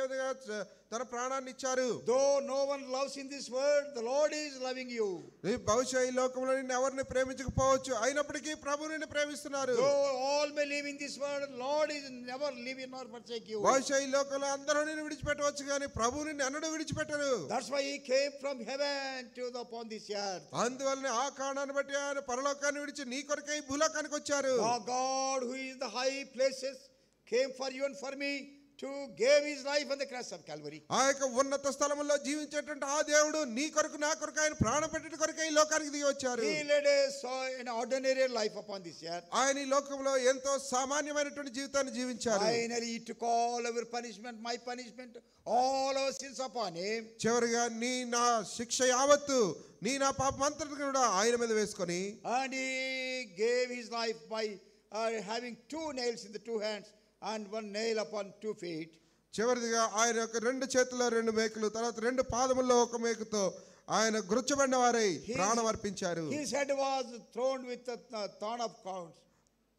ఏ విధంగా తన ప్రాణాన్ని ఇచ్చారు. Though no one loves in this world, the Lord is loving you. ఈ బహుశా ఈ లోకంలో నిన్ను ఎవరిని ప్రేమించకపోవచ్చు, అయినప్పటికీ ప్రభు నిన్ను ప్రేమిస్తున్నారు. Though all may live in this world, Lord is never leave you nor forsake you. బహుశా ఈ లోకంలో అందరూ నిన్ను విడిచిపెట్టవచ్చు, కానీ ప్రభు నిన్ను ఎన్నడూ విడిచిపెట్టరు. That's why he came from heaven to upon this earth. అందువలన ఆ కారణాన్ని బట్టి ఆయన పరలోకాన్ని విడిచి నీ కొరకై ఈ భూలోకానికి వచ్చారు. God who is the high places came for you and for me to give his life on the cross of Calvary. ఆ యొక్క ఉన్నత స్థలములో జీవించేటువంటి ఆ దేవుడు నీ కొరకు నా కొరకు ఆయన ప్రాణం పెట్టిన కొరకై ఈ లోకానికి దిగి వచ్చారు. He led an ordinary life upon this earth. ఆయన ఈ లోకంలో ఎంతో సామాన్యమైనటువంటి జీవితాన్ని జీవించారు. Finally he took all our punishment, my punishment, all our sins upon him. చివరిగా నీ నా శిక్ష యావత్తు, నీ నా పాపం అంతటిని కూడా ఆయన మీద వేసుకొని, And he gave his life by having 2 nails in the 2 hands and 1 nail upon 2 feet. చివరిదిగా ఆయన యొక్క 2 చేతుల్లో 2 మేకులు, తర్వాత 2 పాదముల్లో 1 మేకుతో ఆయన గుర్చబడిన వారై ప్రాణం అర్పించారు. His head was thrown with a thorn of crowns.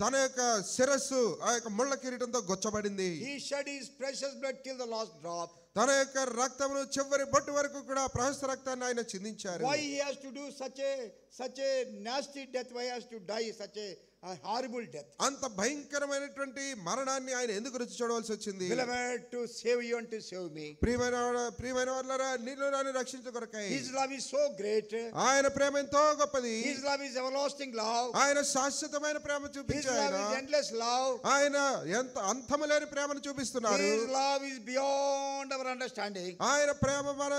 తన యొక్క శిరస్సు ఆ యొక్క ముళ్ళ కిరీటంతో గుచ్చబడింది. He shed his precious blood till the last drop. తన యొక్క రక్తమును చివరి బొట్టు వరకు కూడా ప్రశస్త రక్తాన్ని ఆయన చిందించారు. Why he has to do such a nasty death? Why he has to die such a horrible death? అంత భయంకరమైనటువంటి మరణాన్ని ఆయన ఎందుకు రుచి చూడవలసి వచ్చింది? Beloved, to save you and to save me. ప్రియమైన వారలారా, నిన్ను నన్ను రక్షించు కొరకై. His love is so great. ఆయన ప్రేమ ఎంతో గొప్పది. His love is everlasting love. ఆయన శాశ్వతమైన ప్రేమ His చూపించారు. love is endless love. ఆయన ఎంత అంతము లేని ప్రేమను చూపిస్తున్నారు. His love is beyond our understanding. ఆయన ప్రేమ మన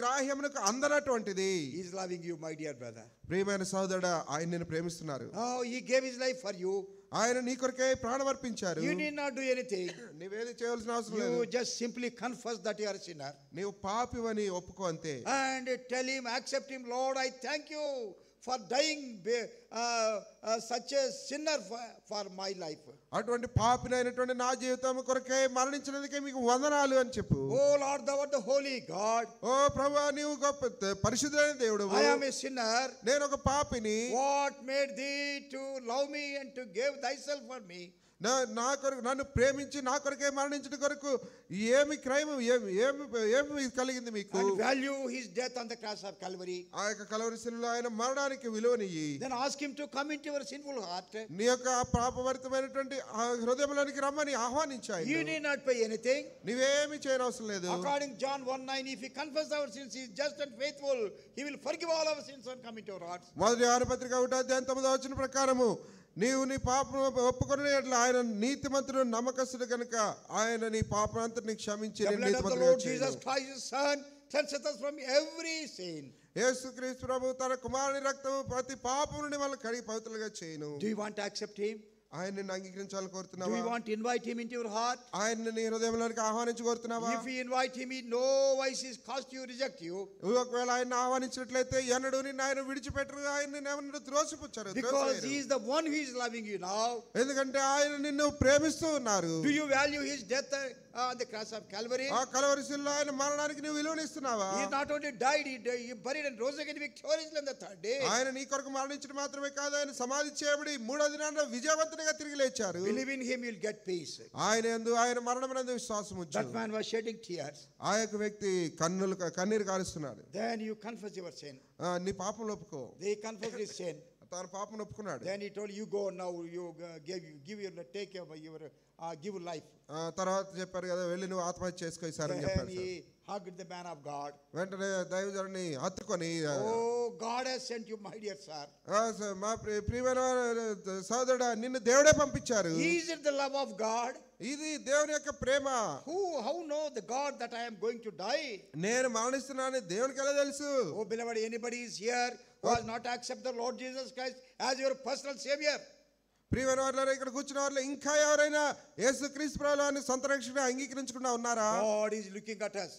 గ్రాహ్యమునకు అందనటువంటిది. He is loving you, my dear brother. ప్రియమైన సోదరుడా, ఆయన నిన్ను ప్రేమిస్తున్నారు. Oh, he gave his life for you. ఆయన నీ కొరకై ప్రాణం అర్పించారు. You need not do anything. నీవేది చేయవలసిన అవసరం లేదు. You just simply confess that you are a sinner. నీవు పాపివని ఒప్పుకో అంతే. And tell him, accept him, Lord, I thank you for dying such a sinner for my life. అటువంటి పాపినైనటువంటి నా జీవితం కొరకై మరణించినందుకే మీకు వందనాలు అని చెప్పు. Oh Lord, thou art the holy God. ఓ ప్రభువా, నీవు గొప్ప పరిశుద్ధుడైన దేవుడు. I am a sinner. నేను ఒక పాపిని. What made thee to love me and to give thyself for me? నా కొరకు నన్ను ప్రేమించి నా కొరకే మరణించిన కొరకు ఏమి క్రైమ్ ఏమి కలిగింది మీకు? And value his death on the cross of Calvary. ఆ యొక్క కల్వరి శిలువలో ఆయన మరణానికి విలువనియ్యి. Then ask him to come into your sinful heart. నీ యొక్క పాపభరితమైనటువంటి హృదయంలోనికి రమ్మని ఆహ్వానించాయి. You need not pay anything. నీవేమి చేయనవసరం లేదు. According to John 1:9, if we confess our sins, he is just and faithful. He will forgive all our sins and come into our hearts. మొదటి యోహాను పత్రిక 1:9 ప్రకారము నీవు నీ పాపం ఒప్పుకొని ఆయన నీతిమంతుడు నమ్మకస్తుడు కనుక ఆయన నీ పాపమంతటిని క్షమించి Jesus Christ his son cleanseth us from every sin. యేసుక్రీస్తు ప్రభు తన కుమారుని రక్తము ప్రతి పాపం నుండి మనల్ని కడిగి పవిత్రులుగా చేయును. Do you want to accept him? ఆయన నిన్ను అంగీకరించాలని కోరుతున్నావా? Do you want to invite him into your heart? ఆయన నీ హృదయంలోనికి ఆహ్వానించి కోరుతున్నావా? If you invite him, he no wise is cast you, reject you. ఒకవేళ ఆయన ఆహ్వానించినట్లయితే ఎన్నడూ నిన్ను ఆయన విడిచిపెట్టరు, ఆయన నిన్ను త్రోసిపుచ్చరు. Because he is the one who is loving you now. ఎందుకంటే ఆయన నిన్ను ప్రేమిస్తూ ఉన్నారు. Do you value his death on the cross of Calvary? ఆ కల్వరి శిలువలో ఆయన మరణానికి నువ్వు విలువనిస్తున్నావా? He not only died, he buried and rose again victoriously on the 3rd day. ఆయన నీ కొరకు మరణించడం మాత్రమే కాదు, ఆయన సమాధి చేయబడి 3వ దినాన విజయవంతంగా తిరిగి లేచారు. Believe in him, you'll get peace. ఆయన యందు ఆయన మరణమునందు విశ్వాసం ఉంచు. That man was shedding tears. ఆ యొక్క వ్యక్తి కన్నీరు కారుస్తున్నాడు. Then you confess your sin. నీ పాపం ఒప్పుకో. They confessed his sin. తన పాపం ఒప్పుకున్నాడు. Then he told you, go now, you give your take care of your give life. తర్వాత చెప్పారు కదా, వెళ్ళి నువ్వు ఆత్మహత్య చేసుకో ఈసారి అని చెప్పారు. He hugged the man of God. వెంటనే దైవజనుని హత్తుకొని, oh God has sent you, my dear sir. మా ప్రియమైన సోదరుడా, నిన్ను దేవుడే పంపించారు. Is it the love of God? ఇది దేవుని యొక్క ప్రేమ. How know the God that I am going to die? నేను మరణిస్తున్నానని దేవునికి ఎలా తెలుసు? Oh beloved, anybody is here who has not accepted the Lord Jesus Christ as your personal savior? ప్రియమైన వారులారా, ఇక్కడ కూర్చున్న వారిలో ఇంకా ఎవరైనా యేసుక్రీస్తు ప్రభువుని సొంత రక్షకుడిగా అంగీకరించకుండా ఉన్నారా? God is looking at us.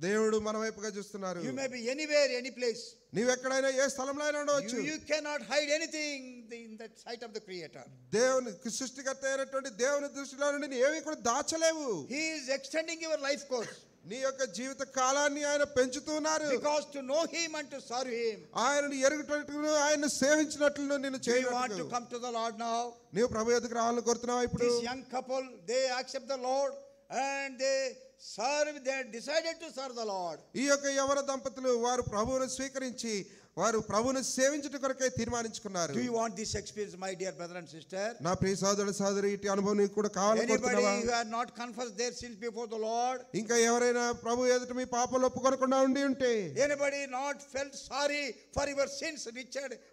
దేవుడు మన వైపుగా చూస్తున్నారు. You may be anywhere, any place. నీవు ఎక్కడైనా ఏ స్థలంలో అయినా ఉండవచ్చు. You cannot hide anything in the sight of the Creator. దేవుని సృష్టికర్త అయినటువంటి దేవుని దృష్టిలో నుండి ఏమీ కూడా దాచలేవు. He is extending your life course. నీ యొక్క జీవిత కాలాన్ని ఆయన పెంచుతున్నారు. Because to know him and to serve him. ఆయనను ఎరుగుటట్టును ఆయనను సేవించినట్లు నిన్ను చేయవచ్చు. You want to come to the Lord now? నీవు ప్రభు యొద్దకు రావాలని కోరుతున్నావా ఇప్పుడు? This young couple, they accept the Lord and they they decided to serve the Lord. ఈ యొక్క యవన దంపతులు వారు ప్రభువును స్వీకరించి వారు ప్రభువును సేవించుట కొరకై తీర్మానించుకున్నారు. Do you want this experience, my dear brother and sister? నా ప్రియ సోదరుడు సోదరి, ఇట్టి అనుభవం నీకు కూడా కావాలనుకుంటున్నావా? Anybody who has not confessed their sins before the Lord? ఇంకా ఎవరైనా ప్రభు ఎదుట మీ పాపాలు ఒప్పుకొనకుండా ఉండి ఉంటే, Anybody not felt sorry for your sins,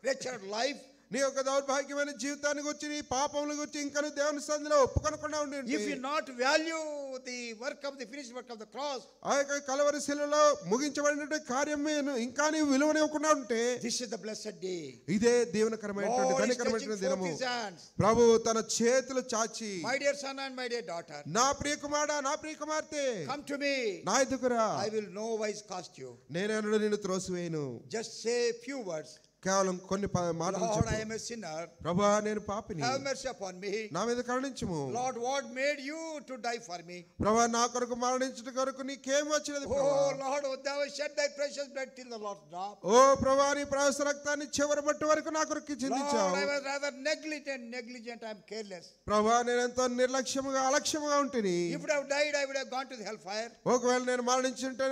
wretched life? నీ యొక్క దౌర్భాగ్యమైన జీవితాన్ని గురించి, నీ పాపముల గురించి ఇంకా దేవుని సన్నిధిలో ఒప్పుకొనకుండా ఉండి ఉంటే, If you not value the finished work of the cross, ఆ యొక్క కలవరి శిలువలో ముగించబడిన కార్యం ఇంకా నీవు విలువనివ్వకుండా ఉంటే, this is the blessed day. ఇదే దీవెనకరమైనటువంటి Lord is ధన్యకరమైనటువంటి stretching దినము. forth his hands. ప్రభు తన చేతులు చాచి, My dear son and my dear daughter, నా ప్రియ కుమారుడా, నా ప్రియ కుమార్తె, come to me. నా ఎదుగురా, I will no wise cast you. నేనెన్నడూ నిన్ను త్రోసివేయను. Just say a few words. కేవలం కొన్ని మాటలు Lord, చెప్పు. I am a sinner. ప్రభువా, నేను పాపిని, Have mercy upon me. నా మీద కరుణించుము. Lord, what made you to die for me? ప్రభువా, నా కొరకు మరణించుట కొరకు నీకేం వచ్చినది ప్రభువా? Oh Lord, thou hast shed thy precious blood till the last drop. ఓ ప్రభువా, నీ ప్రయాస రక్తాన్ని చివరి బట్టు వరకు నా కొరకు Lord, చిందించావు. I was rather negligent, I am careless. ప్రభువా, నేను ఎంతో నిర్లక్ష్యముగా అలక్ష్యముగా ఉంటిని. If I would have died, I would have gone to the hellfire. ఒకవేళ నేను మరణించుంటే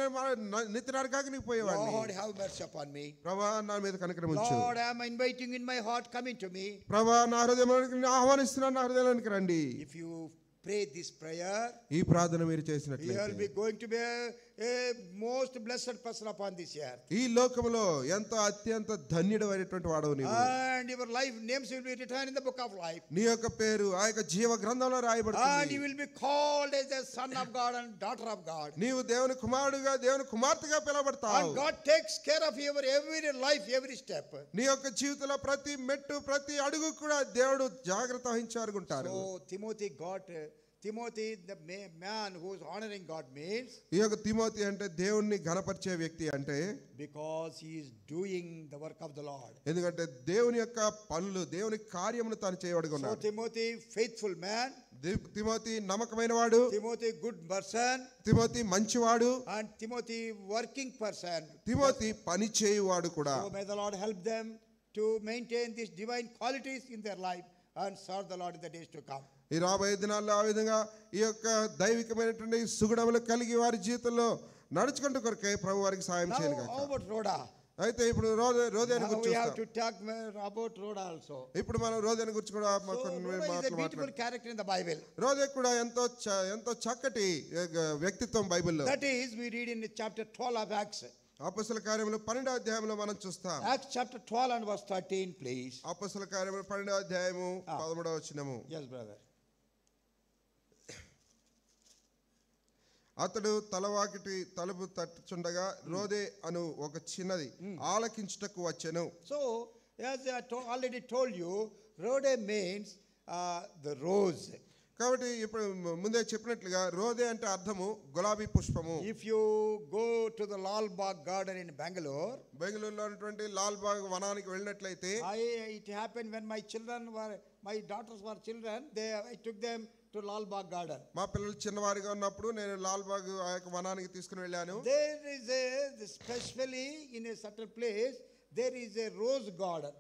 నిత్య నరకాగ్నికి పోయేవాడిని. Lord, have mercy upon me. ప్రభువా, నా మీద కనికరముంచు. Lord, I am inviting in my heart, come into me. ప్రభువా, నా హృదయంలోనికి ఆహ్వానిస్తున్నాను, నా హృదయంలోనికి రండి. If you pray this prayer, ఈ ప్రార్థన మీరు you will చేసినట్లయితే be going to be a most blessed person upon this earth. ఈ లోకములో ఎంతో అత్యంత ధన్యుడు అయినటువంటి వాడవు నీవు. And your life names will be written in the book of life. నీ యొక్క పేరు ఆ యొక్క జీవ గ్రంథంలో And రాయబడుతుంది. you will be called as a son of God and daughter of God. నీవు దేవుని కుమారుడుగా, దేవుని కుమార్తెగా పిలువబడతావు. And God takes care of your every life, every step. నీ యొక్క జీవితంలో ప్రతి మెట్టు, ప్రతి అడుగు కూడా దేవుడు జాగ్రత్త వహించారుకుంటారు. So Timothy, the man who is honoring God, means ఈ యొక్క తిమోతి అంటే దేవుణ్ణి ఘనపరిచే వ్యక్తి అంటే, because he is doing the work of the Lord. ఎందుకంటే దేవుని యొక్క పనులు, దేవుని కార్యమును తాను చేయబడి So ఉన్నాడు. Timothy, faithful man. తిమోతి నమ్మకమైన వాడు, Timothy, good person. తిమోతి మంచివాడు, And Timothy, working person. Timothy పని చేయువాడు కూడా. So may the Lord help them to maintain these divine qualities in their life and serve the Lord in the days to come. ఈ రాబోయే దినాల్లో ఆ విధంగా ఈ యొక్క దైవికమైనటువంటి సుగుణములు కలిగి వారి జీవితంలో నడుచుకుంటూ కొరకే ప్రభు వారికి సాయం Now, చేయను. how about Rhoda? అయితే ఇప్పుడు రోదేని Now we గురించి have to talk about Rhoda also. ఇప్పుడు మనం రోదేని గురించి కూడా So Rhoda is a beautiful character in the Bible. రోదే కూడా ఎంతో చక్కటి వ్యక్తిత్వం బైబిల్లో. That is, we read in chapter 12 of Acts. అపొస్తల కార్యములు 12వ అధ్యాయంలో మనం చూస్తాం. Acts chapter 12 and verse 13, please. అపొస్తల కార్యములు 12వ అధ్యాయము 13వ వచనము. Yes, brother. అతడు తలవాకిటి తలుపు తట్టుచుండగా రోదే అను ఒక చిన్నది ఆలకించుటకు వచ్చెను. So, as I already told you, Rhoda means the rose. కాబట్టి ఇప్పుడు ముందే చెప్పినట్లుగా రోదే అంటే అర్థము గులాబీ పుష్పము. If you go to the Lal Bagh garden in Bangalore, బెంగళూరులో ఉన్నటువంటి లాల్ బాగ్ వనానికి వెళ్ళినట్లయితే, it happened when my daughters were children, I took them to Lal Bagh garden. మా పిల్లలు చిన్నవారిగా ఉన్నప్పుడు నేను లాల్ బాగ్ ఆ యొక్క వనానికి తీసుకుని వెళ్ళాను. There is especially in a certain place, there is a rose garden.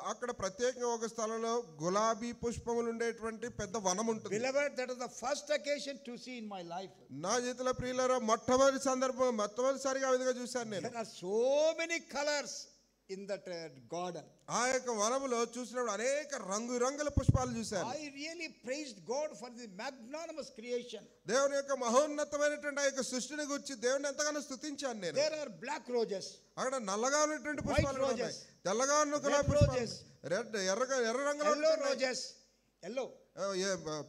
అక్కడ ప్రత్యేకంగా ఒక స్థలంలో గులాబీ పుష్పములు ఉండేటువంటి పెద్ద వనం ఉంటుంది. Beloved, that is the first occasion to see in my life. నా జీవితంలో ప్రియులారా మొట్టమొదటిసారిగా ఆ విధంగా చూశాను నేను. There are so many colors in that garden. ఆ యొక్క వనములో చూసినప్పుడు అనేక రంగురంగుల పుష్పాలు చూశాను. I really praised God for this magnanimous creation. దేవుని యొక్క మహోన్నతమైనటువంటి ఆ యొక్క సృష్టిని గురించి దేవుని ఎంతగానో స్తుతించాను నేను. There are black roses. అక్కడ నల్లగా ఉన్నటువంటి పుష్పాలు ఉన్నాయి, తెల్లగా ఉన్న గులాబీ Red పుష్పాలు, roses. ఎర్ర రంగులో Yellow roses. Yellow.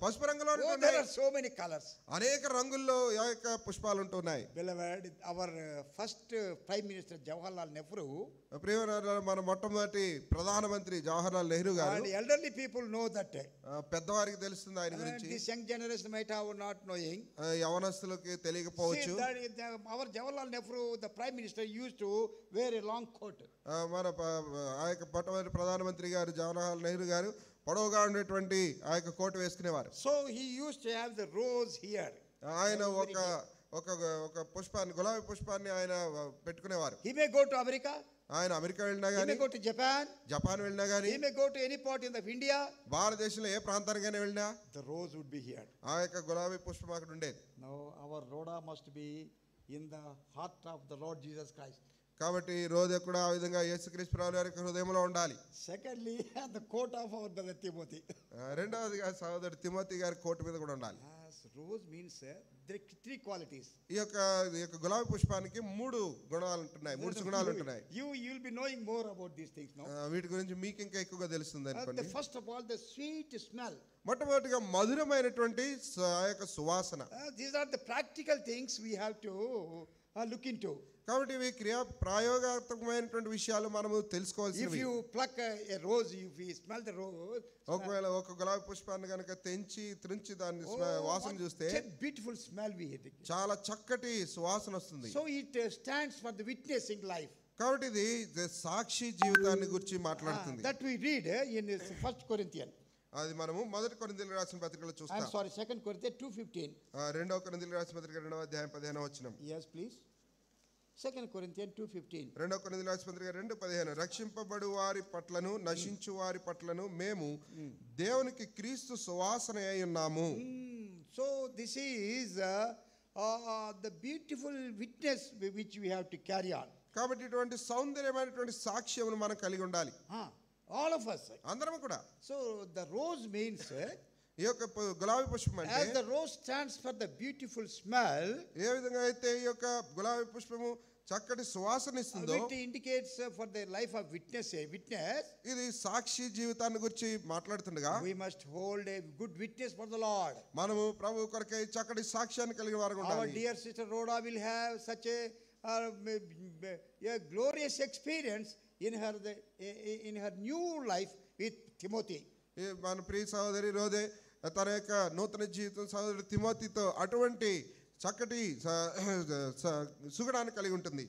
పసుపు రంగులో Oh, there are so many colors. అనేక రంగుల్లో ఆ యొక్క పుష్పాలు ఉంటున్నాయి. Beloved, our first Prime Minister Jawaharlal Nehru, మన మొట్టమొదటి ప్రధానమంత్రి జవహర్లాల్ నెహ్రూ గారు, and elderly people know that. పెద్దవారికి తెలుస్తుంది ఆయన గురించి, This young generation might have not knowing. యవనస్తులకి తెలియకపోవచ్చు. See, our Jawaharlal Nehru, the Prime Minister, used to wear a long coat. మన ఆ యొక్క మొట్టమొదటి ప్రధానమంత్రి గారు జవహర్లాల్ నెహ్రూ గారు పొడవుగా ఉండేటువంటి ఆ యొక్క కోటు వేసుకునేవారు. So he used to have the rose here. ఆయన ఒక ఒక పుష్పాన్ని, గులాబీ పుష్పాన్ని ఆయన పెట్టుకునేవారు. He may go to America. ఆయన అమెరికా వెళ్ళినా He గానీ, may go to Japan. Japan వెళ్ళినా గానీ, He may go to any part in the India. భారతదేశంలో ఏ ప్రాంతానికైనా వెళ్ళినా The rose would be here. ఆ యొక్క గులాబీ పుష్పం అక్కడ ఉండేది. Now our Rhoda must be in the heart of the Lord Jesus Christ. కాబట్టి రోజు కూడా ఆ విధంగా యేసుక్రీస్తు ప్రభువు వారి హృదయంలో ఉండాలి. Secondly, the coat of our brother Timothy. రెండవదిగా సహోదరుడు తిమోతి గారి కోటు మీద కూడా ఉండాలి. Yes, rose means three qualities. ఈ యొక్క గులాబీ పుష్పానికి 3 గుణాలు ఉంటున్నాయి, 3 గుణాలు ఉంటున్నాయి. You will be knowing more about these things now. వీటి గురించి మీకు ఇంకా ఎక్కువగా తెలుస్తుంది అనుకోండి. The first of all, the sweet smell. మొట్టమొదటిగా మధురమైనటువంటి ఆ యొక్క సువాసన. These are the practical things we have to look into. కాబట్టి ఇవి ప్రాయోగాత్మకమైనటువంటి విషయాలు మనము తెలుసుకోవాల్సినవి. If you pluck a rose, if you smell the rose, ఒకవేళ ఒక గులాబీ పుష్పాన్ని కనుక త్రుంచి దాన్ని వాసన చూస్తే what a beautiful smell we get. చాలా చక్కటి సువాసన వస్తుంది. So it stands for the witnessing life. కాబట్టి ఇది సాక్షి జీవితాన్ని గురించి మాట్లాడుతుంది. That we read in 1 Corinthians. అది మనము 1 కొరింథీయులకు రాసిన పత్రికలో చూస్తాం. I'm sorry, 2 Corinthians 2:15. 2 కొరింథీయులకు రాసిన పత్రిక 2వ అధ్యాయం 15వ వచనం. Yes, please. 2 Corinthians 2:15. 2 కొరింథీయులకు రాసిన పత్రిక 2:15. రక్షింపబడు వారి పట్లను నశించు వారి పట్లను మేము దేవునికి క్రీస్తు సువాసన అయి ఉన్నాము. So this is the beautiful witness which we have to carry on. కాబట్టి ఇటువంటి సౌందర్యమైనటువంటి సాక్ష్యమును మనం కలిగి ఉండాలి. All of us. అందరం కూడా. So the rose means ఈ యొక్క గులాబీ పుష్పం అంటే, as the rose stands for the beautiful smell, ఏ విధంగా అయితే ఈ యొక్క గులాబీ పుష్పము చక్కటి సువాసన ఇస్తుందో, it indicates for the life of witness. ఇది సాక్షి జీవితాన్ని గురించి మాట్లాడుతుండగా We must hold a good witness for the Lord. మనము ప్రభు కొరకై చక్కటి సాక్ష్యాన్ని కలిగిన వారు Our ఉండాలి. dear sister Rhoda will have such a glorious experience in her new life with Timothy. మన ప్రియ సహోదరి రోజే తన యొక్క నూతన జీవితం సహోదరుడు తిమోతితో అటువంటి చక్కటి సుగుణాన్ని కలిగి ఉంటుంది.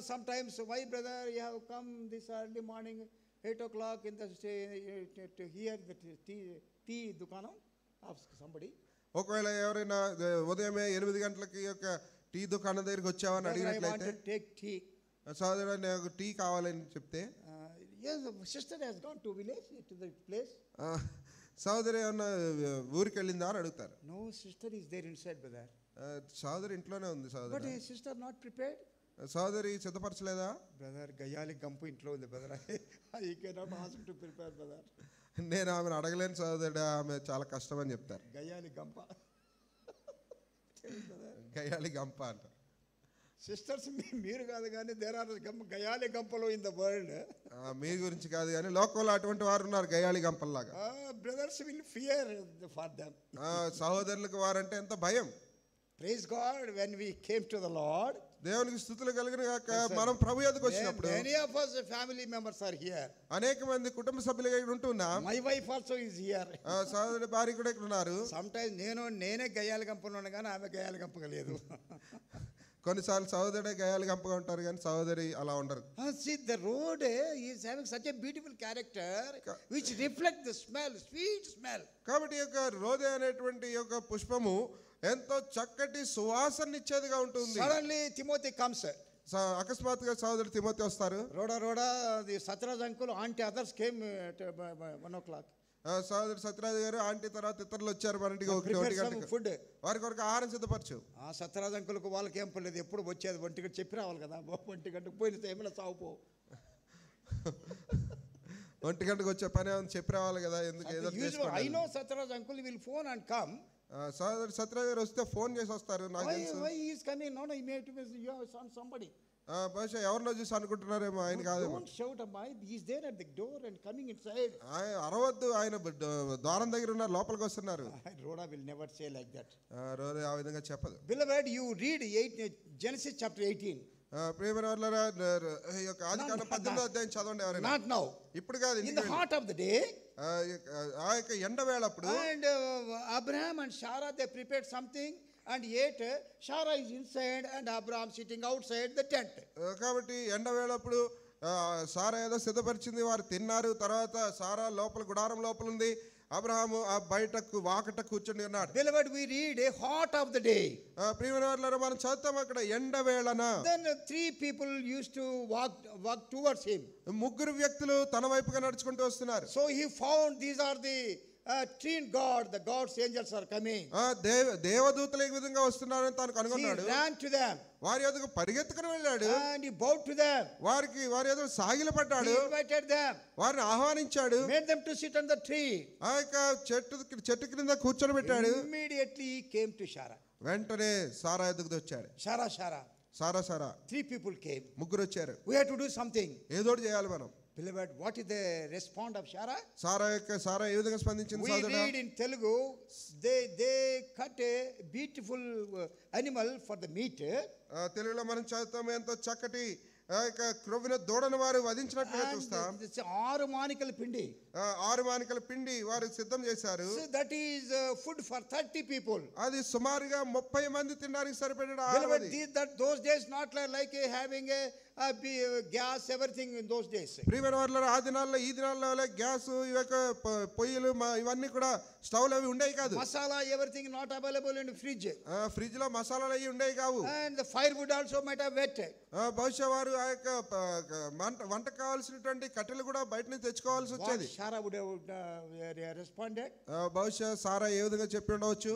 Sometimes, why brother you have come this early morning 8 o'clock in the to hear the tea dukanam of somebody? ఒకవేళ ఎవరైనా ఉదయమే 8 గంటలకి యొక్క టీ దుకాణం దగ్గరికి వచ్చావని అడిగినట్లయితే, take tea. సహోదరుడు నాకు టీ కావాలని చెప్తే, yes, sister has gone to village to the place. సహోదరి ఏమన్నా ఊరికి వెళ్ళిందా అని అడుగుతారు. No, sister is there inside, brother. సహోదరి ఇంట్లోనే ఉంది But సహోదరి. his sister not prepared. సహోదరి సిద్ధపరచలేదా? Brother, గయాలి గంపు ఇంట్లో ఉంది brother. You cannot ask him to prepare, brother. నేను ఆమెను అడగలేను సహోదరుడు, ఆమె చాలా కష్టం అని చెప్తారు. గయాలి గంప. గయాలి గంప అంట. సిస్టర్స్ మీరు కాదు కానీ దేర్ ఆర్ గయాలి గంపలు ఇన్ ద వరల్డ్. మీ గురించి కాదు కానీ లోకంలో అటువంటి వారు ఉన్నారు గయాలి గంపల్లాగా. Brothers will fear for them. సహోదరులకు వారంటే ఎంత భయం. Praise God when we came to the Lord. దేవునికి స్తుతులు కలుగును గాక. మనం ప్రభు యొద్దకు వచ్చినప్పుడు many of us family members are here. అనేక మంది కుటుంబ సభ్యులుగా ఇక్కడ ఉంటున్నాం. My wife also is here. సహోదరుడి భార్య కూడా ఇక్కడ ఉన్నారు. Sometimes నేనే గయాలి గంపలో ఉన్నా కానీ ఆమె గయాలి గంపగా లేదు. కొన్నిసార్లు సహోదరుడే గయాలి గంపగా ఉంటారు కానీ సహోదరి అలా ఉండరు. See, the road is having such a beautiful character which reflect the smell, sweet smell. కాబట్టి ఈ యొక్క రోదే అనేటువంటి ఈ యొక్క పుష్పము ఎంతో చక్కటి సువాసన ఇచ్చేదిగా ఉంటుంది. Suddenly Timothy comes. అకస్మాత్తుగా సహోదరుడు తిమోతి వస్తారు. Rhoda, the Satraj uncle, auntie, others came at 1 o'clock. సహోదరుడు సత్యరాజు గారు ఆంటీ తర్వాత ఇతరులు వచ్చారు మన ఇంటికి 1 గంటకి. ఫుడ్ వారి కొరకు ఆహారం సిద్ధపరచు. సత్యరాజ్ అంకుల్కు వాళ్ళకి ఏం పర్లేదు, ఎప్పుడు వచ్చేది 1 గంట చెప్పి రావాలి కదా. 1 గంటకు పోయిన టైంలో సాగుపో. 1 గంటకు వచ్చే పని ఏమైనా చెప్పి రావాలి కదా. ఎందుకు ఏదో I know Satraj uncle will phone and come. సహోదరుడు సత్యరాజు గారు వస్తే ఫోన్ చేసి వస్తారు. నాకు తెలుసు. Why he is coming? No, he may to you have somebody. బహుశా ఎవరినో చూసి అనుకుంటున్నారేమో, ఆయన కాదేమో. Don't shout at my, he is there at the door and coming inside. అరవద్దు, ఆయన ద్వారం దగ్గర ఉన్నారు, లోపలికి వస్తున్నారు. Rhoda will never say like that. రోదే ఆ విధంగా చెప్పదు. Beloved, you read Genesis chapter 18. ప్రియమైన వారలారా, ఈ యొక్క ఆదికాండం 18వ అధ్యాయం చదవండి ఎవరైనా. Not now. ఇప్పుడు కాదు, in the heart of the day. ఆ యొక్క ఎండ వేళప్పుడు And Abraham and Sarah, they prepared something and ate. Sarah is inside and Abraham sitting outside the tent. కాబట్టి ఎండ వేళప్పుడు సారా ఏదో సిద్ధపరిచింది, వారు తిన్నారు. తర్వాత సారా లోపల గుడారం లోపల ఉంది, అబ్రహాము ఆ బయటకు వాకట కూర్చొని ఉన్నాడు. Beloved, we read a hot of the day. ప్రియమైన వారలారా, మనం చదువుతాం అక్కడ ఎండ వేళన. Then three people used to walk towards him. ముగ్గురు వ్యక్తులు తన వైపుగా నడుచుకుంటూ వస్తున్నారు. So he found these are the twin God, the God's angels are coming. దేవదూతలు ఈ విధంగా వస్తున్నారని తాను కనుగొన్నాడు. He ran to them. వారి ఎదుగు పరిగెత్తుకుని వెళ్ళాడు. And he bowed to them. వారి ఎదుగు సాగిలపడ్డాడు. He invited them. వారిని ఆహ్వానించాడు. Made them to sit on the tree. ఆ యొక్క చెట్టు క్రింద కూర్చొని పెట్టాడు. Immediately he came to Sarah. వెంటనే సారా ఎదుగుదూ వచ్చాడు. సారా Three people came. ముగ్గురు వచ్చారు. We had to do something. ఏదోటి చేయాలి మనం. Beloved, what is the response of Sarah? సారా ఏ విధంగా స్పందించింది? We read in Telugu, they cut a beautiful animal for the meat. తెలుగులో మనం చదువుతాం, ఎంతో చక్కటి క్రొవ్విన దూడను వారు వధించినట్టుగా చూస్తాం. 6 మానికల పిండి. 6 మానికల పిండి వారు సిద్ధం చేశారు. That is food for 30 people. అది సుమారుగా 30 మంది తినడానికి సరిపడిన ఆహారం. Those days not like having a gas, everything in those days. ప్రియమైన వారలారా, ఆ దినాల్లో ఈ దినాల్లో గ్యాస్ పొయ్యిలు ఇవన్నీ కూడా స్టవ్లు అవి ఉండేవి కాదు. Masala everything not available in fridge. Fridge లో మసాలాలు అవి ఉండేవి కావు. And the firewood also might have wet. బహుశా వారు ఆ యొక్క వంట కావాల్సినటువంటి కట్టెలు కూడా బయట నుంచి తెచ్చుకోవాల్సి వచ్చేది. Sarah would have responded. బహుశా సారా ఏ విధంగా చెప్పి ఉండవచ్చు?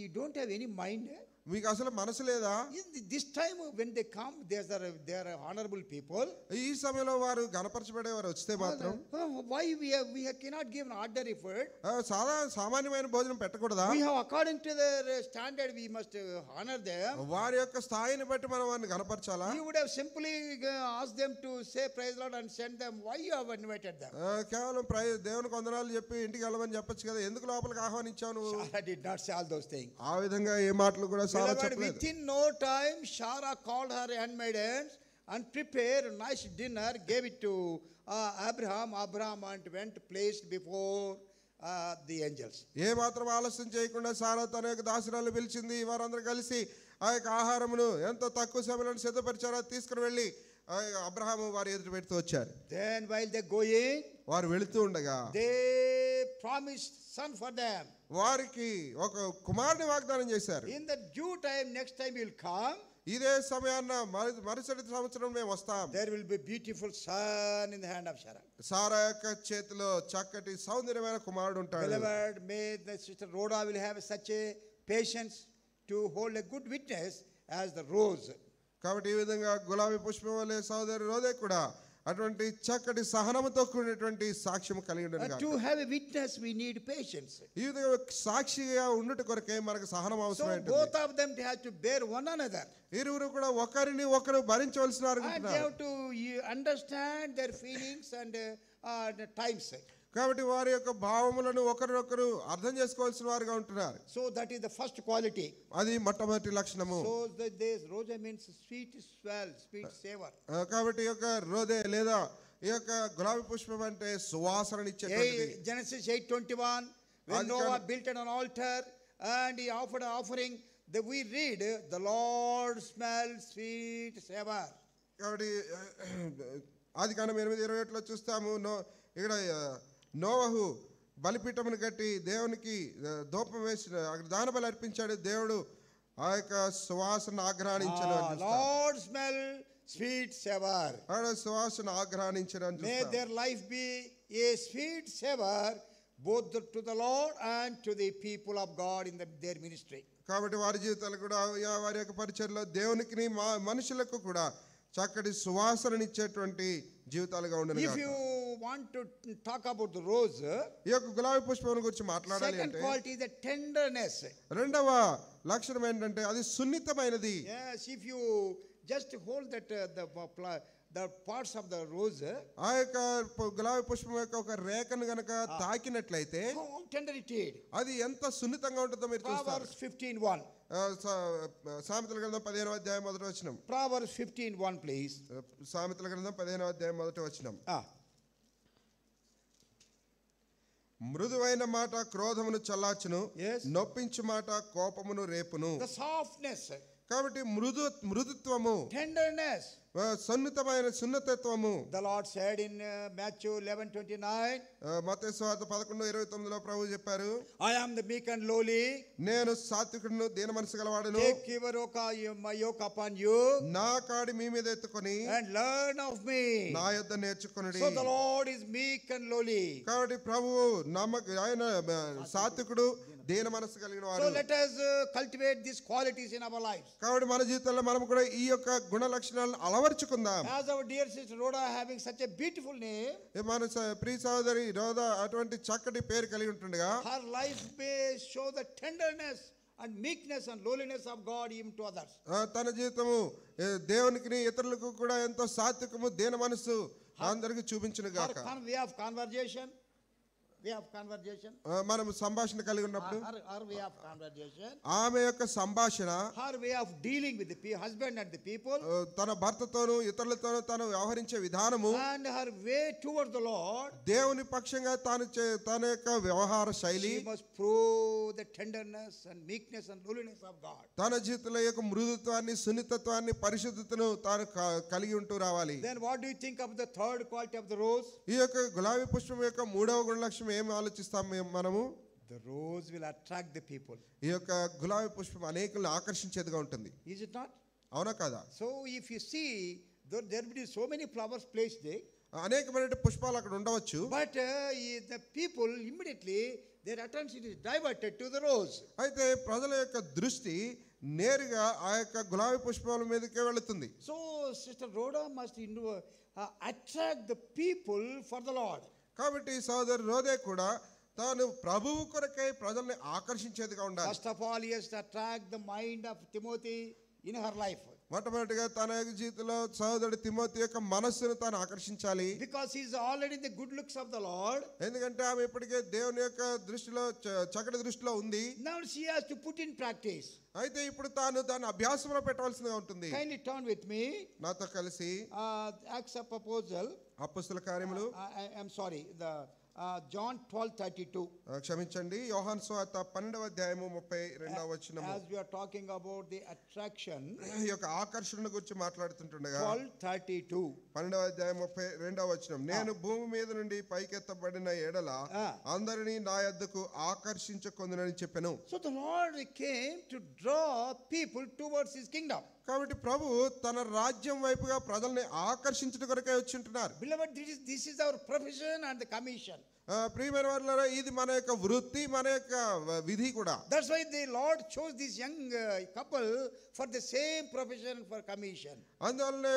You don't have any mind. మీకు అసలు మనసు లేదా? This time when they come, they are honorable people. ఈ సమయంలో వారు గణపరచబడేవారు వస్తే మాత్రం why we cannot give an ordinary food? సామాన్యమైన భోజనం పెట్టకూడదా? We have according to their standard we must honor them. వారి యొక్క స్థాయిని బట్టి మనం వారిని గణపరచాలా? You would have simply asked them to say praise Lord and send them. Why you have invited them? కేవలం దేవునికి వందనాలు చెప్పి ఇంటికి వెళ్ళమని చెప్పొచ్చు కదా, ఎందుకు లోపలికి ఆహ్వానించావు నువ్వు? Sarah did not say all those things. ఆ విధంగా ఏ మాటలు కూడా సారా చెప్పలేదు. Within no time Sarah called her handmaidens and prepared a nice dinner, gave it to Abraham and went placed before the angels. ఏ మాత్రం ఆలస్యం చేయకుండా సారా తన యొక్క దాసురాలు పిలిచింది. వారందరూ కలిసి ఆ యొక్క ఆహారమును ఎంతో తక్కువ సమయంలో సిద్ధపరిచారో తీసుకుని వెళ్ళి అబ్రహాము వారి ఎదుట పెడుతూ వచ్చారు. Then while they going, వారు వెళుతూ ఉండగా they promised son for them. వారికి ఒక కుమారుని వాగ్దానం చేశారు. In the due time, next time you will come. ఇదే సమయాన్న మరుసటి సంవత్సరం మేము వస్తాం. There will be beautiful son in the hand of Sarah. సారా యొక్క చేతిలో చక్కటి సౌందర్యమైన కుమారుడు ఉంటాడు. Beloved, may the sister Rhoda will have such a patience to hold a good witness as the rose. కాబట్టి ఈ విధంగా గులాబీ పుష్పం వలె సోదరి రోదే కూడా అటువంటి చక్కటి సహనముతో కూడినటువంటి సాక్ష్యం కలిగి ఉండను. To have a witness we need patience. ఈ విధంగా సాక్షిగా ఉండుట కొరకే మనకు సహనం అవసరం. So both of them have to bear one another. ఇరువురు కూడా ఒకరిని ఒకరు భరించవలసిన వారు. And they have to understand their feelings and times. కాబట్టి వారి యొక్క భావములను ఒకరినొకరు అర్థం చేసుకోవాల్సిన వారుగా ఉంటున్నారు. So that is the first quality. అది మొట్టమొదటి లక్షణము. So this rose means sweet swell, sweet savor. కాబట్టి యొక్క రోదే లేదా ఈ యొక్క గులాబీ పుష్పం అంటే సువాసననిచ్చేటువంటిది. Genesis 8:21, when Noah built an altar and he offered an offering, that we read the Lord smelled sweet savor. కాబట్టి ఆదికాండం 8:28లో చూస్తాము, ఇక్కడ నోవహు బలిపీఠమును కట్టి దేవునికి ధూపం వేసి దానబలి అర్పించాడు. దేవుడు ఆ యొక్క సువాసన ఆగ్రహించను. Lord smell sweet savor. సువాసన ఆగ్రహించను. May their life be a sweet savor both to the Lord and to the people of God in their ministry. కాబట్టి వారి జీవితాలు కూడా వారి యొక్క పరిచర్యలో దేవునికి మనుషులకు కూడా చక్కటి సువాసననిచ్చేటువంటి జీవితాలుగా ఉండను. If you want to talk about the rose, ఈ యొక్క గులాబీ పుష్పం గురించి మాట్లాడాలి అంటే second quality is the tenderness. రెండవ లక్షణం ఏంటంటే అది సున్నితమైనది. Yes, if you just hold that the parts of the rose, ఆ యొక్క గులాబీ పుష్పం యొక్క ఒక రేఖను గనక తాకినట్లయితే how tender it is. అది ఎంత సున్నితంగా ఉంటుందో మీరు చూస్తారు. Proverbs 15:1. సామెతల గ్రంథం 15వ అధ్యాయం మొదటి వచనం. Proverbs 15:1 please. సామెతల గ్రంథం 15వ అధ్యాయం మొదటి వచనం. మృదువైన మాట క్రోధమును చల్లార్చును, నొప్పించు మాట కోపమును రేపును. The softness. కాబట్టి మృదుత్వము, tenderness. సున్నితమైన సున్నతత్వము. The Lord said in Matthew 11:29, మత్తయి సువార్త 11:29లో ప్రభువు చెప్పారు, I am the meek and lowly. నేను సాత్వికుడును, దీన మనసు గలవాడును. Take my yoke upon you నా కాడి మీ మీద ఎత్తుకొని and learn of me. నా యొద్ద నేర్చుకొనుడి. So the Lord is meek and lowly. కాబట్టి ప్రభువు ఆయన సాత్వికుడు, దీన మనసు కలిగిన వాడు. So let us cultivate these qualities in our lives. కాబట్టి మన జీవితంలో మనం కూడా ఈ యొక్క గుణ లక్షణాలను అలవర్చుకుందాం. As our dear sister Rhoda having such a beautiful name, మన ప్రియ సహోదరి రోదా అటువంటి చక్కటి పేరు కలిగి ఉంటుండగా, her life may show the tenderness and meekness and lowliness of God even to others. తన జీవితము దేవునికి ఇతరులకు కూడా ఎంతో సాత్వికము, దీన మనసు అందరికి చూపించును గాక. We have conversation. మనం సంభాషణ కలిగి ఉన్నప్పుడు Her way of conversation, ఆమె యొక్క సంభాషణ, her way of dealing with the husband and the people, తన భర్తతోను ఇతరులతోను తను వ్యవహరించే విధానము, and her way towards the Lord, దేవుని పక్షంగా తన యొక్క వ్యవహార శైలి, she must prove the tenderness and meekness and lowliness of God. తన జీవితంలో యొక్క మృదుత్వాన్ని, సున్నితత్వాన్ని, పరిశుద్ధతను తాను కలిగి ఉంటూ రావాలి. Then what do you think of the third quality of the rose? ఈ యొక్క గులాబీ పుష్పం యొక్క మూడవ గుణ లక్షణం ఏం ఆలోచిస్తాం మనము? The rose will attract the people. ఈ యొక్క గులాబీ పుష్పం అనేకులను ఆకర్షించేదిగా ఉంటుంది. Is it not? అవునా కదా? So if you see, there will be so many flowers placed there, అనేకమైన పుష్పాలు అక్కడ ఉండవచ్చు, but the people immediately their attention is diverted to the rose. అయితే ప్రజల యొక్క దృష్టి నేరుగా ఆ యొక్క గులాబీ పుష్పాల మీదకే వెళుతుంది. So Sister Rhoda must attract the people for the Lord. కాబట్టి సోదరు రోదే కూడా తాను ప్రభువు కొరకై ప్రజల్ని ఆకర్షించేదిగా ఉండాలి. First of all, he has to attract the mind of Timothy in her life. మొట్టమొదటిగా తన యొక్క జీవితంలో సహోదరుడు తిమోతి యొక్క మనస్సును తాను ఆకర్షించాలి. Because he is already in the good looks of the Lord. ఎందుకంటే ఆమె ఇప్పటికే దేవుని యొక్క దృష్టిలో చక్కటి దృష్టిలో ఉంది. Now she has to put in practice. అయితే ఇప్పుడు తాను దాన్ని అభ్యాసంలో పెట్టవలసిందిగా ఉంటుంది. Kindly turn with me. నాతో కలిసి Acts of Apostle. అపొస్తలుల కార్యములు. I'm sorry. The John 12:32. క్షమించండి, యోహాను సువార్త 12వ అధ్యాయము 32వ వచనము. As we are talking about the attraction, ఈ యొక్క ఆకర్షణ గురించి మాట్లాడుతుండగా 12:32. 12వ అధ్యాయం 32వ వచనం, నేను భూమి మీద నుండి పైకెత్తబడిన ఎడల అందరినీ నా యొద్దకు ఆకర్షించుకొందునని చెప్పెను. So the Lord came to draw people towards his kingdom. కాబట్టి ప్రభు తన రాజ్యం వైపుగా ప్రజల్ని ఆకర్షించడం కొరకే వచ్చి ఉంటున్నారు. Beloved, this is our profession and the commission. ప్రియమైన వారులారా, ఇది మన యొక్క వృత్తి, మన యొక్క విధి కూడా. That's why the Lord chose this young couple for the same profession for commission. అందువల్లనే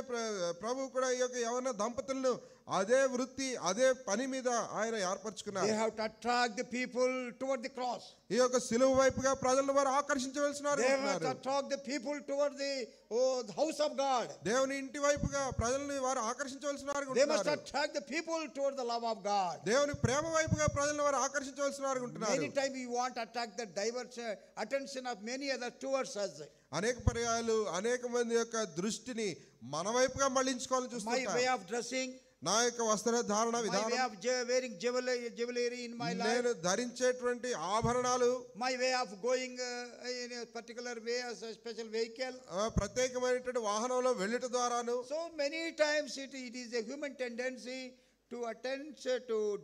ప్రభు కూడా ఈ యొక్క యవన దంపతులను అదే వృత్తి, అదే పని మీద ఆయన ఏర్పరచుకున్నారు. They have to attract the people toward the cross. ఈ యొక్క సిలువ వైపుగా ప్రజలను వారు ఆకర్షించవలసిన వారు. They have to attract the people toward the house of God. దేవుని ఇంటి వైపుగా ప్రజల్ని వారు ఆకర్షించవలసిన వారు. They must attract the people toward the love of God. దేవుని ప్రేమ వైపుగా ప్రజలను వారు ఆకర్షించవలసిన వారు ఉంటున్నారు. Many times we want to attract the diverse attention of many other towards us. అనేక పర్యాయాలు అనేక మంది యొక్క దృష్టిని మన వైపుగా మళ్ళించుకోవాలని చూస్తుంటారు. My way of dressing, నా యొక్క వస్త్రధారణ విధానం, my way of wearing jewelry in my life, నేను ధరించేటువంటి ఆభరణాలు, my way of going in a particular way as a special vehicle, ప్రత్యేకమైనటువంటి వాహనంలో వెళ్ళట ద్వారాను. So many times it is a human tendency to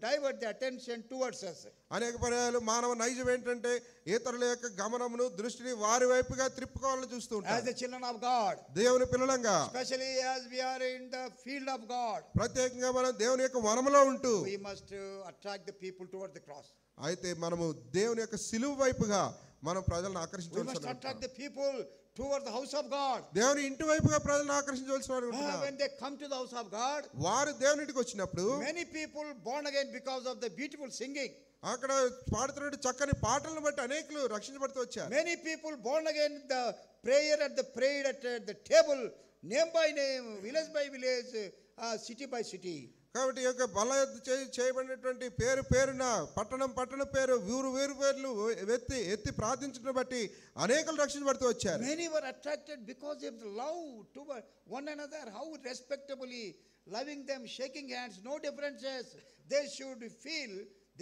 divert the attention towards us. అనేక పర్యాయాలు మానవ నైజం ఏంటంటే ఇతరుల యొక్క గమనమును, దృష్టిని వారి వైపుగా త్రిప్పుకోవాలని చూస్తూ ఉంటారు. As the children of God, దేవుని పిల్లలంగా, especially as we are in the field of God, ప్రత్యేకంగా మనం దేవుని యొక్క వనములో ఉంటూ we must attract the people towards the cross. అయితే మనము దేవుని యొక్క సిలువ వైపుగా మనం ప్రజలను We ఆకర్షించవలసి must attract the people towards the house of God. దేవుని ఇంటి వైపుగా ప్రజలను ఆకర్షించవలసిన వారు ఉంటున్నారు. When they come to the house of God, వారు దేవుని ఇంటికి వచ్చినప్పుడు many people born again because of the beautiful singing. అక్కడ పాడుతున్న చక్కని పాటలను బట్టి అనేకులు రక్షించబడుతూ వచ్చారు. Many people born again the prayer at the table, name by name, village by village, city by city. కాబట్టి ఈ యొక్క బల చేయబడినటువంటి పేరు పేరున పట్టణం పేరు ఊరు వేరు పేర్లు ఎత్తి ప్రార్థించడం బట్టి అనేకలు రక్షించబడుతూ వచ్చారు. Many were attracted because of the love toward one another, how respectably loving them, shaking hands, no differences. They should feel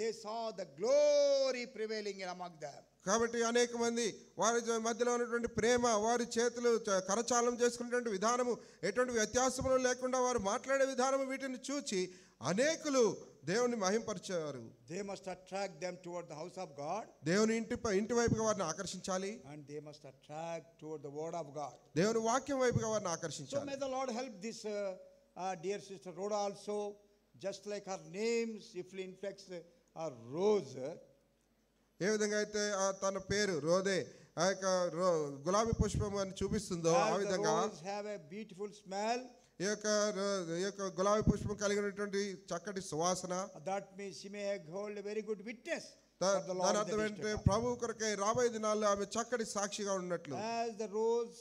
they saw the glory prevailing among them. కాబట్టి అనేక మంది వారి మధ్యలో ఉన్నటువంటి ప్రేమ, వారి చేతులు కరచాలనం చేసుకునేటువంటి విధానము, ఎటువంటి వ్యత్యాసములు లేకుండా వారు మాట్లాడే విధానము, వీటిని చూచి అనేకులు దేవుని మహింపరిచారు. They must attract them toward the house of God. దేవుని ఇంటి వైపుగా వారిని ఆకర్షించాలి. And they must attract toward the word of God. దేవుని వాక్యం వైపుగా వారిని So ఆకర్షించాలి. may the Lord help this dear sister Rhoda also, just like her name simply inflects her rose. ఏ విధంగా అయితే తన పేరు రోదే ఆ యొక్క గులాబీ పుష్పం అని చూపిస్తుందో ఆ As the విధంగా rose have a beautiful smell, ఈ యొక్క గులాబీ పుష్పం కలిగినటువంటి చక్కటి సువాసన, that means she may hold a very good witness for దాని the Lord. అర్థం ఏంటంటే ప్రభు కొరకై రాబోయే దినాల్లో ఆమె చక్కటి సాక్షిగా ఉన్నట్లు. As the rose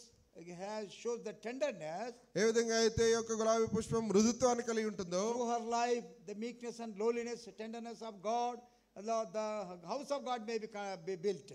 shows the tenderness, ఏ విధంగా అయితే ఈ యొక్క గులాబీ పుష్పం మృదుత్వాన్ని కలిగి ఉంటుందో, through her life, the meekness and lowliness, tenderness of God, the house of God may be built.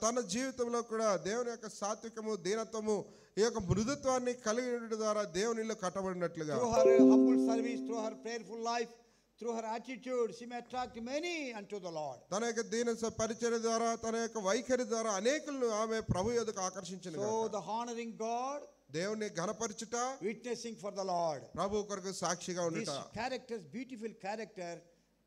తన జీవితంలో కూడా దేవుని యొక్క సాత్వికము, దీనత్వము, ఈ యొక్క మృదుత్వాన్ని కలిగి ఉండడం ద్వారా దేవుని ఇల్లు కట్టబడినట్లుగా, Through her humble service, through her prayerful life, through her attitude, she may attract many unto the Lord. తన యొక్క దీన పరిచర్య ద్వారా, తన యొక్క వైఖరి ద్వారా అనేకులను ఆమె ప్రభు యొద్దకు ఆకర్షించిన So the honoring God, దేవుని ఘనపరచుట, witnessing for the Lord. ప్రభు కొరకు సాక్షిగా These ఉండుట. characters, beautiful character,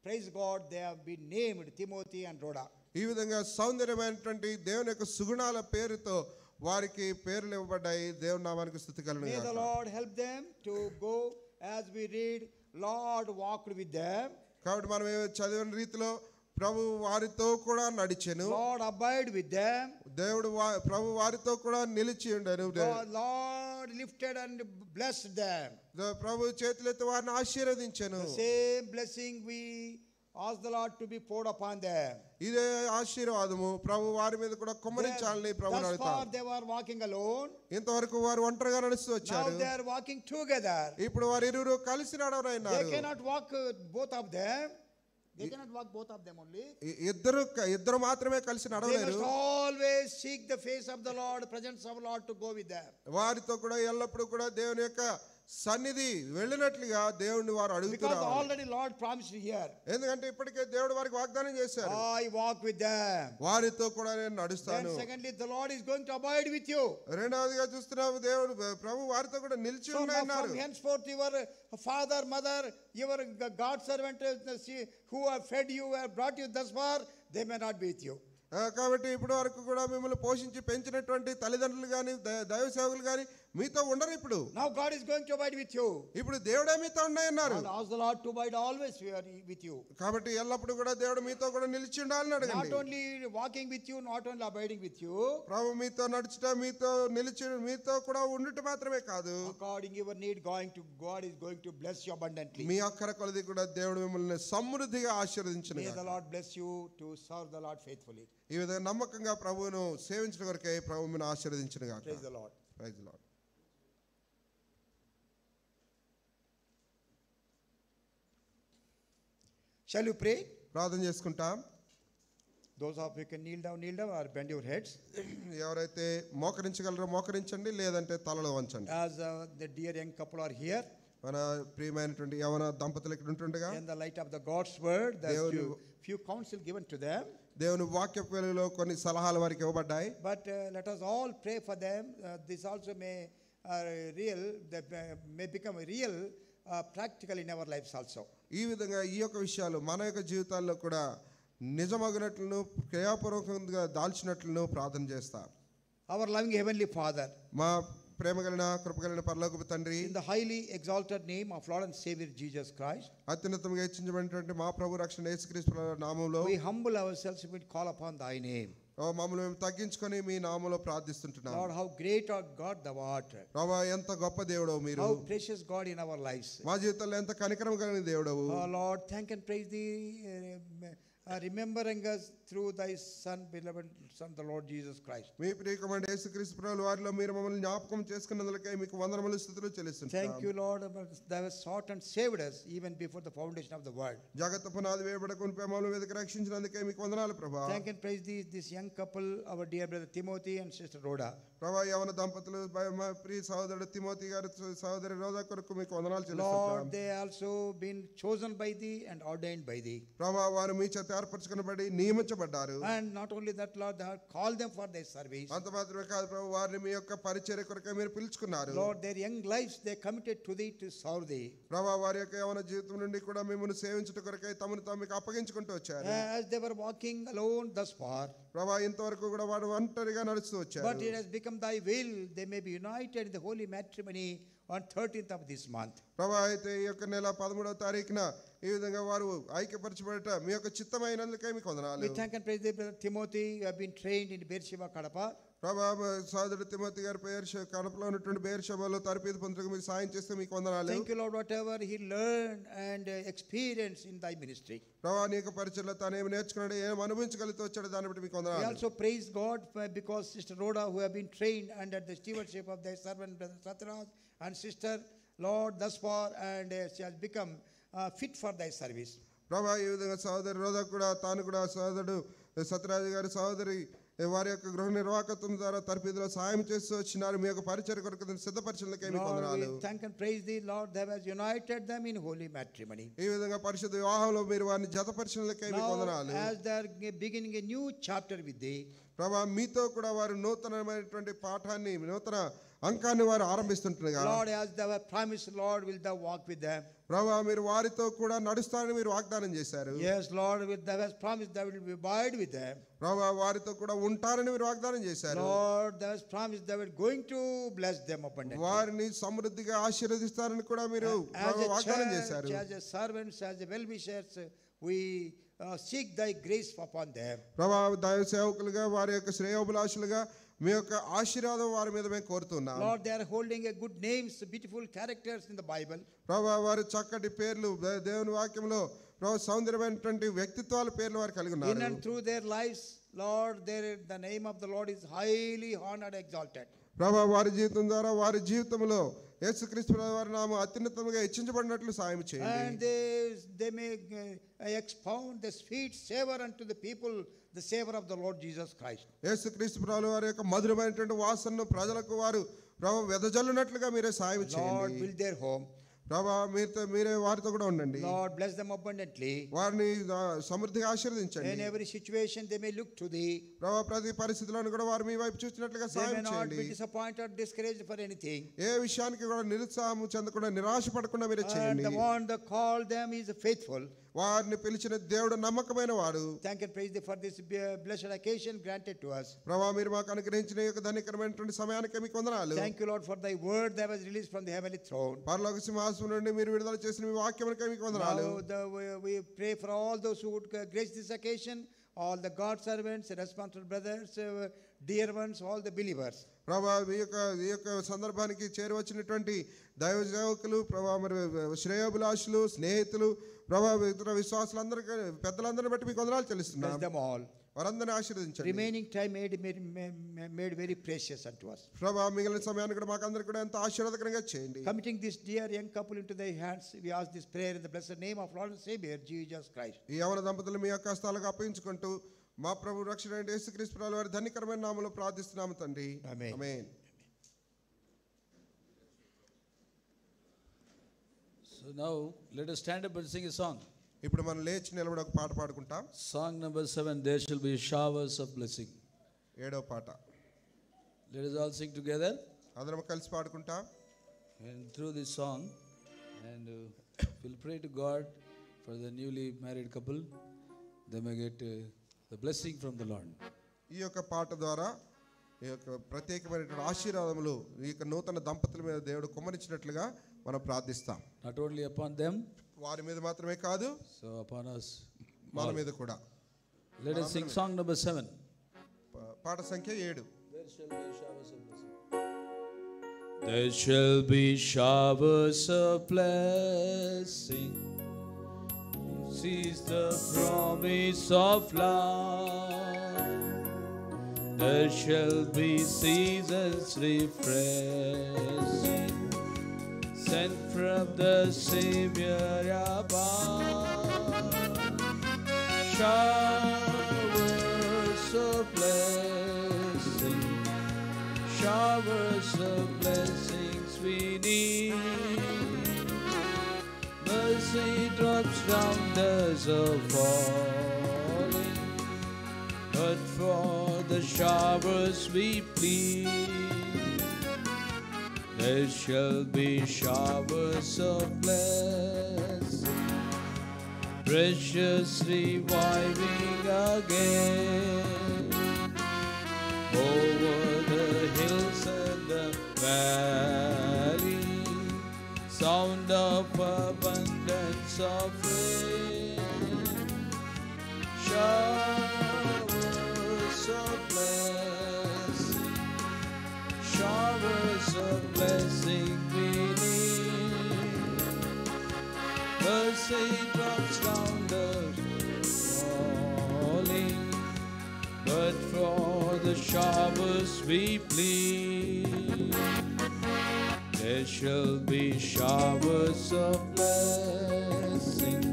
praise God, they have been named Timothy and Rhoda. ఈ విధంగా సౌందర్యమైనటువంటి దేవుని యొక్క సుగుణాల పేరుతో వారికి పేర్లు ఇవ్వబడ్డాయి. దేవుని నామానికి స్తుతి కలుగును May the గాక. Lord help them to go, as we read, Lord walked with them, కాబట్టి మనం చదివిన రీతిలో ప్రభు వారితో కూడా నడిచెను, Lord abide with them, దేవుడు ప్రభు వారితో కూడా నిలిచి ఉండెను, Lord lifted and blessed them. ప్రభు చేతులెత్తి వారిని ఆశీర్వదించెను. The same blessing we ask the Lord to be poured upon them. ఇదే ఆశీర్వాదము ప్రభు వారి మీద కూడా కుమ్మరించాలని ప్రభు Thus far అడుగుతారు. they were walking alone. ఇంతవరకు వారు ఒంటరిగా నడుస్తూ Now వచ్చారు. they are walking together. ఇప్పుడు వారు ఇరువురు కలిసి They నడవరైనారు. cannot walk both of them. They cannot walk both of them only. ఇద్దరు మాత్రమే కలిసి They నడవలేరు. must always seek the face of the Lord, presence of the Lord to go with them. వారితో కూడా ఎల్లప్పుడూ కూడా దేవుని యొక్క సన్నిధి వెళ్ళినట్లుగా దేవుని వారు Because అడుగుతున్నారు. already Lord promised here, ఎందుకంటే ఇప్పటికే దేవుడు వారికి వాగ్దానం చేశారు, I walk with them. వారితో కూడా నేను Then నడుస్తాను. secondly, the Lord is going to abide with you. రెండవదిగా చూస్తున్నాము దేవుడు ప్రభు వారితో కూడా నిలిచి So now ఉన్నారు. from henceforth your father, mother, your God servant who have fed you, have brought you thus far, they may not be with you. కాబట్టి ఇప్పటి వరకు కూడా మిమ్మల్ని పోషించి పెంచినటువంటి తల్లిదండ్రులు కానీ దైవ సేవకులు కానీ మీతో ఉండరు. ఇప్పుడు Now God is going to abide with you. ఇప్పుడు దేవుడే మీతో ఉన్నాయన్నారు. And ask the Lord to abide always with you. కాబట్టి ఎల్లప్పుడు కూడా దేవుడు మీతో కూడా నిలిచి ఉండాలని Not అడగండి. only walking with you, not only abiding with you. ప్రభు మీతో నడుచుట, మీతో నిలిచి మీతో కూడా ఉండుట మాత్రమే కాదు, According to your need, God is going to bless you abundantly. మీ అక్కర కొలది కూడా దేవుడు మిమ్మల్ని సమృద్ధిగా ఆశీర్వదించును May గాక. the Lord bless you to serve the Lord faithfully. ఈ విధంగా నమ్మకంగా ప్రభువును సేవించిన కొరకే ప్రభు మిమ్మల్ని ఆశీర్వదించును గాక. Praise the Lord. Praise the lord. Shall you pray? ప్రార్థన చేసుకుంటాం. Those of you can kneel down or bend your heads. ఎవరైతే మోకరించగలరో మోకరించండి, లేదంటే తలలో వంచండి. As the dear young couple are here, మన ప్రియమైనటువంటి యవన దంపతులు ఇక్కడ ఉంటుండగా in the light of the God's word, there's దేవుని- few counsel given to them. దేవుని వాక్య వెలుగులో కొన్ని సలహాలు వారికి ఇవ్వబడ్డాయి. But let us all pray for them. This also may may become real, practical in our lives also. ఈ విధంగా ఈ యొక్క విషయాలు మన యొక్క జీవితాల్లో కూడా నిజమగినట్లను క్రియాపూర్వకంగా దాల్చినట్లను ప్రార్థన చేస్తా. Our loving heavenly Father, మా ప్రేమ కలిగిన కృప కలిగిన పరలోకపు తండ్రి, in the highly exalted name of Lord and Savior Jesus Christ, అత్యున్నతంగా హెచ్చించబడినటువంటి మా ప్రభు రక్షణ యేసుక్రీస్తు నామములో we humble ourselves and call upon thy name. మమ్మల్ని మేము తగ్గించుకొని మీ నామములో ప్రార్థిస్తుంటున్నాం. Lord, how great our God thou art. ప్రభా ఎంత గొప్ప దేవుడో మీరు, How precious God in our lives. మా జీవితంలో ఎంత కనికరం కలిగిన దేవుడవు. Oh Lord, thank and praise thee, remembering us through thy Son, beloved Son, the Lord Jesus Christ. మీ ప్రియకుమారుడు యేసుక్రీస్తు ప్రభువు వారిలో మీరు మమ్మల్ని జ్ఞాపకం చేసుకున్నందులకై మీకు వందనములు స్తుతులు చెల్లిస్తున్నాం. Thank you, Lord, thou hast sought and saved us even before the foundation of the world. జగత్తు పునాది వేయబడకుండా మమ్మల్ని వెతికి రక్షించినందుకే మీకు వందనాలు ప్రభా. Thank and praise thee, this young couple, our dear brother Timothy and sister Rhoda. ప్రభా యవన దంపతులు మా ప్రియ సహోదరుడు తిమోతి గారు సహోదరి రోజా కొరకు మీకు వందనాలు Lord, చెల్లిస్తున్నాం. they also been chosen by thee and ordained by thee. ప్రభా వారు మీ చేత ఏర్పరచుకొనబడి నియమించబడ్డారు. And not only that, Lord, they have called them for their service. అంత మాత్రమే కాదు ప్రభు, వారిని మీ యొక్క పరిచర్య కొరకై మీరు పిలుచుకున్నారు. Lord, their young lives they committed to thee to serve thee. ప్రభు వారి యొక్క యవన జీవితం నుండి కూడా మిమ్మల్ని సేవించుట కొరకై తమను తాము మీకు అప్పగించుకుంటూ వచ్చారు. As they were walking alone thus far, ప్రభు ఇంతవరకు కూడా వారు ఒంటరిగా నడుస్తూ వచ్చారు. but it has become thy will they may be united in the holy matrimony on 13th of this month. ప్రభు అయితే ఈ యొక్క నెల 13వ తారీఖున ఈ విధంగా వారు ఐక్యపరచబడట మీ యొక్క చిత్తమైనందుకై మీకు వందనాలు. We thank and praise thee, brother Timothy, you have been trained in Beersheba, Kadapa. ప్రభు సోదరుడు తిమోతి గారి కడపలో ఉన్నటువంటి బెయేర్షెబాలో తరబేదు పొందుటకు మీకు సాయం చేస్తే మీకు వందనాలు. Thank you, Lord, whatever he learned and experienced in thy ministry. ప్రభు నీ యొక్క పరిచర్యలో తాను ఏమి నేర్చుకున్నాడు, ఏమి అనుభవించగలిగితే వచ్చాడు, దాన్ని బట్టి మీకు We వందనాలు. also praise God because Sister Rhoda, who have been trained under the stewardship of their servant brother Satraj and sister, Lord, thus far, and she has become fit for thy service. ప్రభు ఈ విధంగా సహోదరి రోజా కూడా తాను కూడా సహోదరుడు సత్యరాజు గారి సహోదరి వారి యొక్క గృహ నిర్వాహకత్వం ద్వారా తరబేదులో సాయం చేస్తూ వచ్చినారు. మీ యొక్క పరిచర్య కొరకు సిద్ధపరిచేందుకే మీకు వందనాలు. Lord, we thank and praise thee, Lord, thou hast united them in holy matrimony. ఈ విధంగా పరిశుద్ధ వివాహంలో మీరు వారిని జతపరిచేందుకే మీకు వందనాలు. Now, as they are beginning a new chapter with thee, ప్రభు మీతో కూడా వారు నూతనమైనటువంటి పాఠాన్ని నూతన అంకాన్ని వారు ఆరంభిస్తుంటారు. Lord, as thou hast promised, Lord, will thou walk with them. ప్రభు మీరు వారితో కూడా నడుస్తారని మీరు వాగ్దానం చేశారు. Yes, Lord, thou hast promised thou will abide with them. ప్రభు వారితో కూడా ఉంటారని మీరు వాగ్దానం చేశారు. Lord, thou hast promised thou art going to bless them abundantly. వారిని సమృద్ధిగా ఆశీర్వదిస్తారని కూడా మీరు వాగ్దానం చేశారు. As a servants, as a well-wishers, we seek thy grace upon them. ప్రభు దైవ సేవకులుగా వారి యొక్క శ్రేయోభిలాషులుగా మీ యొక్క ఆశీర్వాదం వారి మీద మేము కోరుతున్నాం. Lord, they are holding a good names, beautiful characters in the Bible. ప్రభు వారి చక్కటి పేర్లు దేవుని వాక్యంలో ప్రభు సౌందర్యమైనటువంటి వ్యక్తిత్వాల పేర్లు వారు కలిగి ఉన్నారు. In and through their lives, Lord, the name of the Lord is highly honored, exalted. ప్రభు వారి జీవితం ద్వారా వారి జీవితంలో యేసుక్రీస్తు వారి నామం అత్యున్నతంగా హెచ్చించబడినట్లు సాయం చేయండి. And they may expound the sweet savor unto the people, the savor of the Lord Jesus Christ. యేసుక్రీస్తు ప్రభువు వారి యొక్క మధురమైనటువంటి వాసనను ప్రజలకు వారు ప్రభు వెదజల్లునట్లుగా మీరే సాయం Lord, చేయండి. build their home. ప్రభు మీరే వారితో కూడా ఉండండి. Lord, bless them abundantly. వారిని సమృద్ధిగా ఆశీర్వదించండి. In every situation they may look to thee. ప్రభు ప్రతి పరిస్థితిలోనూ కూడా వారు మీ వైపు చూసినట్లుగా They may సాయం not చేయండి. be disappointed, discouraged for anything. ఏ విషయానికి కూడా నిరుత్సాహం చెందకుండా నిరాశ పడకుండా మీరే And చేయండి. the one that called them is faithful. వారిని పిలిచిన దేవుడు నమ్మకమైన వాడు. Thank and praise thee for this blessed occasion granted to us. ప్రభు మీరు మాకు అనుగ్రహించిన ఈ యొక్క ధన్యకరమైనటువంటి సమయానికి మీకు వందనాలు. Thank you, Lord, for thy word that was released from the heavenly throne. పరలోక సింహాసనం నుండి మీరు విడుదల చేసిన మీ వాక్యమునకై మీకు వందనాలు. Now we pray for all those who would grace this occasion, all the God servants, responsible brothers, dear ones, all the believers. ప్రభా ఈ యొక్క సందర్భానికి చేరువచ్చినటువంటి దైవ సేవకులు, ప్రభా మరి శ్రేయోభిలాషులు, స్నేహితులు, ప్రభా ఇతర విశ్వాసులందరికీ పెద్దలందరిని బట్టి మీకు వందనాలు చెల్లిస్తున్నాం. Bless them all. వారందరిని ఆశీర్వదించండి. Remaining time made very precious unto us. ప్రభా మిగిలిన సమయాన్ని కూడా మాకందరికీ కూడా ఎంతో ఆశీర్వాదకరంగా చేయండి. Committing this dear young couple into thy hands, we ask this prayer in the blessed name of Lord and Savior Jesus Christ. ఈ యవన దంపతులు మీ యొక్క హస్తాలకు అప్పగించుకుంటూ మా ప్రభు రక్షణ యేసుక్రీస్తు ప్రభువు వారి ధన్యకరమైన నామములో ప్రార్థిస్తున్నాము తండ్రి. Amen. Amen. So now let us stand up and sing a song. ఇప్పుడు మనం లేచి నిలబడి ఒక పాట పాడుకుంటాం. Song number 7, There Shall Be Showers of Blessing. 7వ పాట. Let us all sing together. అందరం కలిసి పాడుకుంటాం. And through this song, and we'll pray to God for the newly married couple. They may get the blessing from the Lord. ఈ యొక్క పాట ద్వారా ఈ యొక్క ప్రత్యేకమైనటువంటి ఆశీర్వాదములు ఈ యొక్క నూతన దంపతుల మీద దేవుడు కుమ్మరించినట్లుగా మనం ప్రార్థిస్తాం. Not only upon them, వారి మీద మాత్రమే కాదు, so upon us. మన మీద కూడా. Let us sing song number 7. పాట సంఖ్య 7. There shall be showers of blessing. Sees the promise of love. There shall be seasons refreshing, sent from the Savior above. Showers of blessing, showers of blessings we need. Mercy drops round us of fall. showers we plead. There shall be showers of blessing, precious reviving again, over the hills and the valley, sound of abundance of rain, showers of blessing, showers of blessing we need. Mercy drops down the falling, but for the showers we plead. There shall be showers of blessing,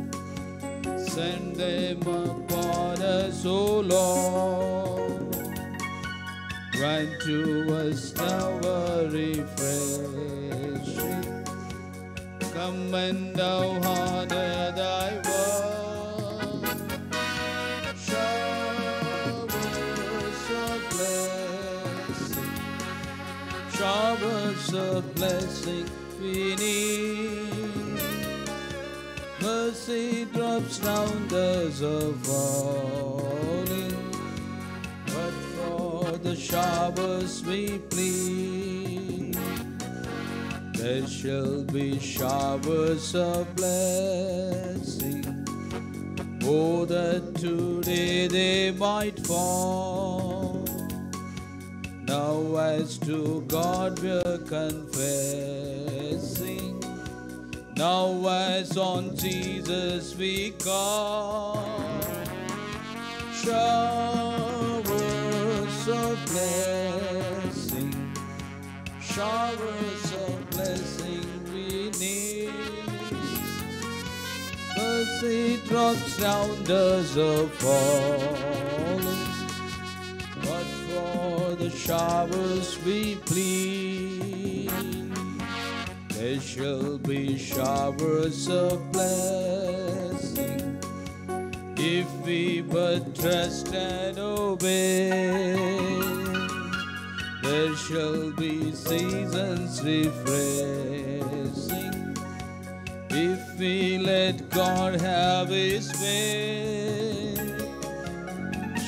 send them upon us, O Lord. Grant to us now a refreshing. Come and thou honor thy word. Showers of blessing, showers of blessing we need. Mercy drops round us of falling, but for the showers we plead. There shall be showers of blessing, oh, that today they might fall. Now as to God we're confessing, now as on Jesus we call. Showers of blessing, showers of blessing we need. Mercy drops down us of falling, but for the showers we plead. There shall be showers of blessing, if we but trust and obey. There shall be seasons refreshing, if we let God have His way.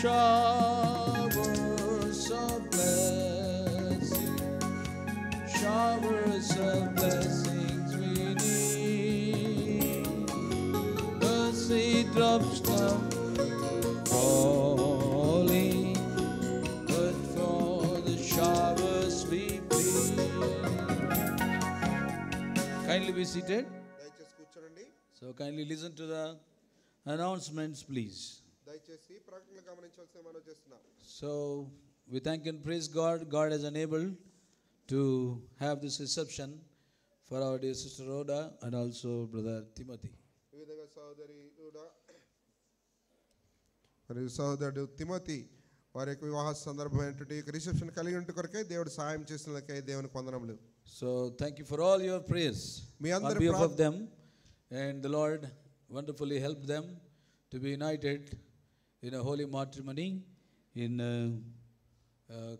Showers of blessing, showers of blessings we need. Mercy drops down falling, but for the showers we plead. Kindly be seated. దయచేసి కూర్చోండి. So kindly listen to the announcements, please. దయచేసి ప్రకటనలు గమనించవలసిన మనం చేస్తున్నాం. So we thank and praise God. God has enabled to have this reception for our dear sister Rhoda and also brother Timothy. ఈ విధంగా సహోదరి లూడా మరియు సహోదరుడు తిమోతి వారి యొక్క వివాహ సందర్భమైనటువంటి రిసెప్షన్ కలిగి ఉంటే కొరకై దేవుడు సహాయం చేసినందుకై దేవునికి వందనములు. So thank you for all your prayers me on అందరి behalf of them, and the Lord wonderfully helped them to be united in a holy matrimony in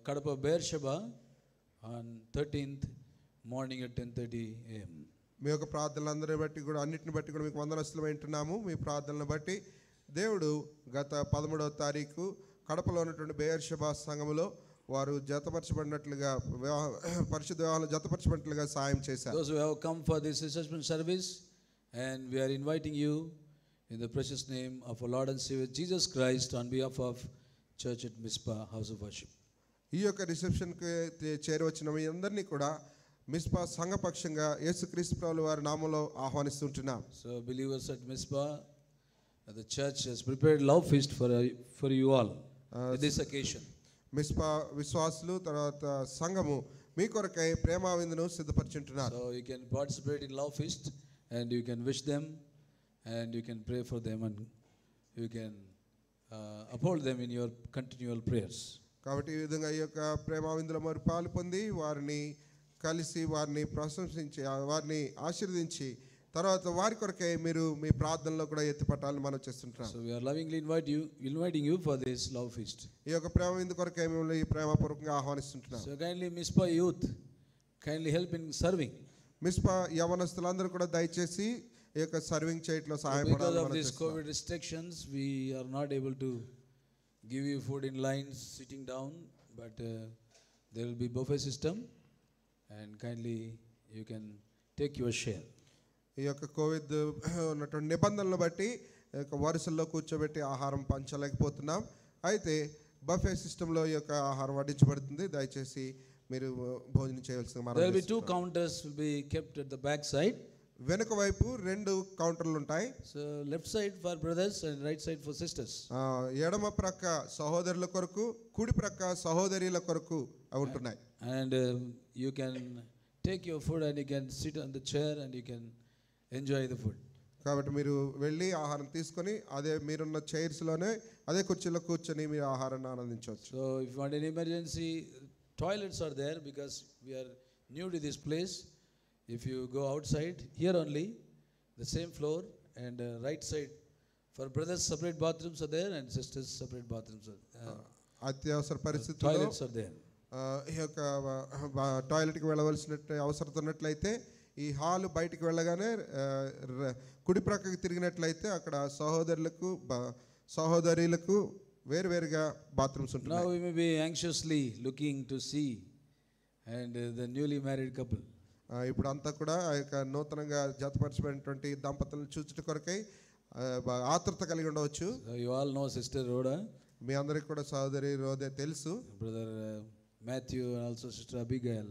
Kadapa Beersheba on 13th morning at 10:30 a.m. మీ యొక్క ప్రార్థనలందరిని బట్టి కూడా అన్నిటిని బట్టి కూడా మీకు వందనస్తులు వింటున్నాము. మీ ప్రార్థనలను బట్టి దేవుడు గత 13వ తారీఖు కడపలో ఉన్నటువంటి బెయర్షెబా సంఘములో వారు జతపరచబడినట్లుగా పరిశుద్ధ వివాహాలను జతపరచబడినట్లుగా సాయం చేశారు. Those who have come for this reception service, and we are inviting you in the precious name of our Lord and Savior Jesus Christ on behalf of Church at Mizpah House of Worship. ఈ యొక్క రిసెప్షన్కి చేరవచ్చిన మీ అందరినీ కూడా మిస్పా సంఘపక్షంగా యేసుక్రీస్తు ప్రభువు వారి నామములో ఆహ్వానిస్తుంటున్నాం. So believers at Mizpah, the church has prepared love feast for you all at this occasion. మిస్పా విశ్వాసులు తర్వాత సంఘము మీ కొరకై ప్రేమ విందును సిద్ధపరచుంటున్నారు. So you can participate in love feast, and you can wish them, and you can pray for them, and you can uphold them in your continual prayers. కాబట్టి ఈ విధంగా ఈ యొక్క ప్రేమ విందులో మరి పాలు పొంది వారిని కలిసి వారిని ప్రశంసించి వారిని ఆశీర్వదించి తర్వాత వారి కొరకే మీరు మీ ప్రార్థనలో కూడా ఎత్తిపట్టాలని మనం చేస్తుంటాం. So we are lovingly inviting you for this love feast. ఈ యొక్క ప్రేమ విందు కొరకే మిమ్మల్ని ఈ ప్రేమపూర్వకంగా ఆహ్వానిస్తుంటున్నాం. So kindly Mizpah youth, kindly help in serving. మిస్పా యవనస్తులందరూ కూడా దయచేసి ఈ యొక్క సర్వింగ్ చేయట్లో Because సహాయపడాలని of మనం these చేస్తున్నాం. COVID restrictions, we are not able to give you food in lines sitting down, but there will be buffet system, and kindly you can take your share. ఈ యొక్క Covid ఉన్నటువంటి నిబంధనలు బట్టి ఈ యొక్క వరుసల్లో కూర్చోబెట్టి ఆహారం పంచలేకపోతున్నాం. అయితే బఫే సిస్టంలో ఈ యొక్క ఆహారం వడ్డించబడుతుంది. దయచేసి మీరు భోజనం చేయవలసింది There will be మనం. 2 counters will be kept at the back side. వెనుక వైపు 2 కౌంటర్లు ఉంటాయి. So left side for brothers and right side for sisters. ఎడమ ప్రక్క సహోదరుల కొరకు, కుడి ప్రక్క సహోదరుల కొరకు అవి ఉంటున్నాయి. And you can take your food and you can sit on the chair and you can enjoy the food. కాబట్టి మీరు వెళ్ళి ఆహారం తీసుకొని అదే మీరున్న చైర్స్లోనే అదే కుర్చీలో కూర్చొని మీరు ఆహారాన్ని ఆనందించవచ్చు. So if you want any emergency, toilets are there because we are new to this place. If you go outside, here only, the same floor, and right side for brothers separate bathrooms are there and sisters separate bathrooms are అత్యవసర పరిస్థితుల్లో toilets are there. ఈ యొక్క టాయిలెట్కి వెళ్ళవలసిన అవసరం ఉన్నట్లయితే ఈ hall బయటికి వెళ్ళగానే కుడి ప్రక్కకి తిరిగినట్లయితే అక్కడ సహోదరులకు వేరువేరుగా బాత్రూమ్స్ Now ఉంటున్నాయి. we may be anxiously looking to see and the newly married couple. ఇప్పుడు అంతా కూడా ఆ యొక్క నూతనంగా జతపరచబడినటువంటి దంపతులను చూచుట కొరకై ఆతృత కలిగి ఉండవచ్చు. So you all know Sister Rhoda, మీ అందరికి కూడా సహోదరి రోదే తెలుసు. Brother Matthew, and also Sister Abigail.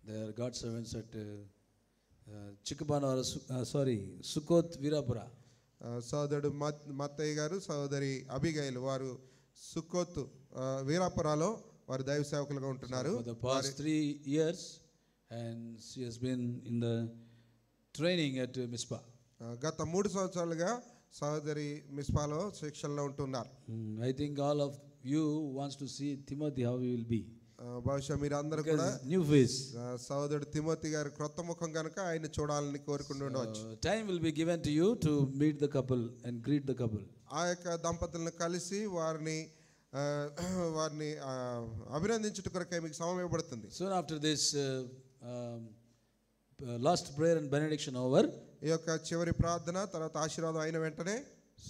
They are God servants at Chikabana, Sukkot Virapura. సోదరుడు మత్తయ్య గారు, సహోదరి అబిగైల్ వారు సుక్కోత్ వీరాపురాలో వారు దైవ సేవకులుగా ఉంటున్నారు. For the past 3 years, and she has been in the training at Mizpah. గత 3 సంవత్సరాలుగా సహోదరి మిస్పాలో శిక్షణలో ఉంటున్నారు. I think all of you wants to see Timothy how he will be. బహుశా మీరు అందరూ కూడా New face. సహోదరుడు తిమోతి గారి క్రొత్త ముఖం కనుక ఆయన చూడాలని కోరుకుంటూ ఉండవచ్చు. Time will be given to you to meet the couple and greet the couple. ఆ యొక్క దంపతులను కలిసి వారిని అభినందించుట కొరకై మీకు సమయం ఇవ్వబడుతుంది. Soon after this last prayer and benediction over, ఈ యొక్క చివరి ప్రార్థన తర్వాత ఆశీర్వాదం అయిన వెంటనే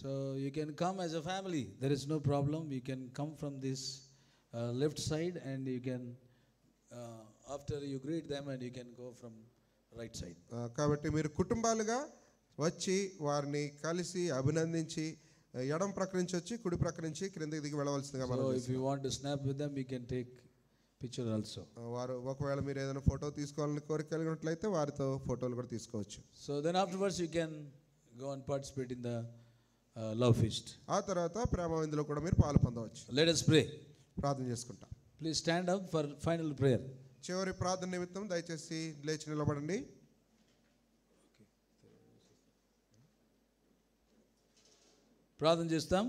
so you can come as a family. There is no problem. You can come from this left side and you can after you greet them and you can go from right side. కాబట్టి మీరు కుటుంబాలుగా వచ్చి వారిని కలిసి అభినందించి ఎడం ప్రక్క నుంచి వచ్చి కుడి ప్రక్క నుంచి క్రిందికి దిగి వెళ్ళవలసిందిగా మనం. So if you want to snap with them, you can take picture also. వారు ఒకవేళ మీరు ఏదైనా ఫోటో తీసుకోవాలని కోరిక కలిగినట్లయితే వారితో ఫోటోలు కూడా తీసుకోవచ్చు. So then afterwards you can go and participate in the love feast. ఆ తర్వాత ప్రేమ విందులో కూడా మీరు పాలు పొందవచ్చు. Let us pray. ప్రార్థన చేసుకుంటాం. Please stand up for final prayer. చివరి ప్రార్థన నిమిత్తం దయచేసి లేచి నిలబడండి. ప్రార్థన చేస్తాం.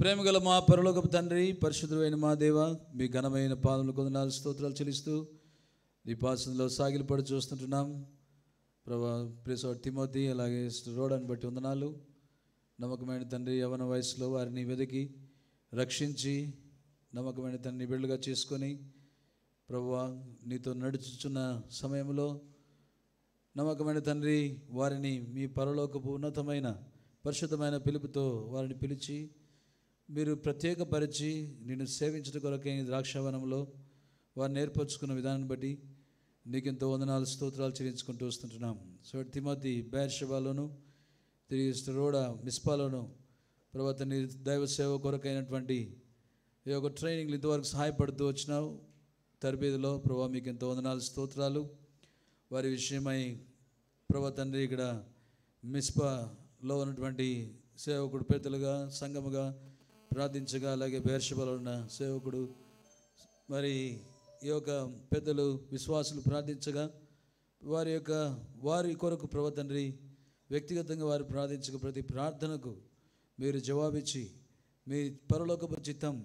ప్రేమగల మా పరలోకపు తండ్రి, పరిశుద్ధుడైన మా దేవ, మీ ఘనమైన పాదములకు వందనాలు స్తోత్రాలు చెల్లిస్తూ నీ పాసంలో సాగిలపడి చూస్తుంటున్నాం. ప్రభా ప్రిసోడ్ తిమోతి అలాగే రోడని బట్టి వందనాలు. నమ్మకమైన తండ్రి, యవన వయసులో వారిని వెతికి రక్షించి నమ్మకమైన తండ్రి బిడ్డలుగా చేసుకొని ప్రభువా నీతో నడుచుచున్న సమయంలో నమ్మకమైన తండ్రి వారిని మీ పరలోకపు ఉన్నతమైన పరిశుద్ధమైన పిలుపుతో వారిని పిలిచి మీరు ప్రత్యేకపరిచి నిన్ను సేవించడం కొరకై ద్రాక్షావనంలో వారిని ఏర్పరచుకున్న విధానం బట్టి నీకెంతో వందనాలు స్తోత్రాలు చెల్లించుకుంటూ వస్తుంటున్నాం. సో తిమోతి బెర్షెబాలోను తిరిగి రోడా మిస్పాలోను ప్రభువా నీ దైవ సేవ కొరకైనటువంటి ఈ యొక్క ట్రైనింగ్లు ఇంతవరకు సహాయపడుతూ వచ్చినావు. తరబేదిలో ప్రభువా మీకు ఎంతో వందనాలు స్తోత్రాలు. వారి విషయమై ప్రభువా తండ్రి ఇక్కడ మిస్పాలో ఉన్నటువంటి సేవకుడు పెద్దలుగా సంఘముగా ప్రార్థించగా, అలాగే బెర్షెబాలో ఉన్న సేవకుడు మరి ఈ యొక్క పెద్దలు విశ్వాసులు ప్రార్థించగా వారి కొరకు ప్రభువా తండ్రి వ్యక్తిగతంగా వారు ప్రార్థించగా ప్రతి ప్రార్థనకు మీరు జవాబిచ్చి మీ పరలోకపు చిత్తం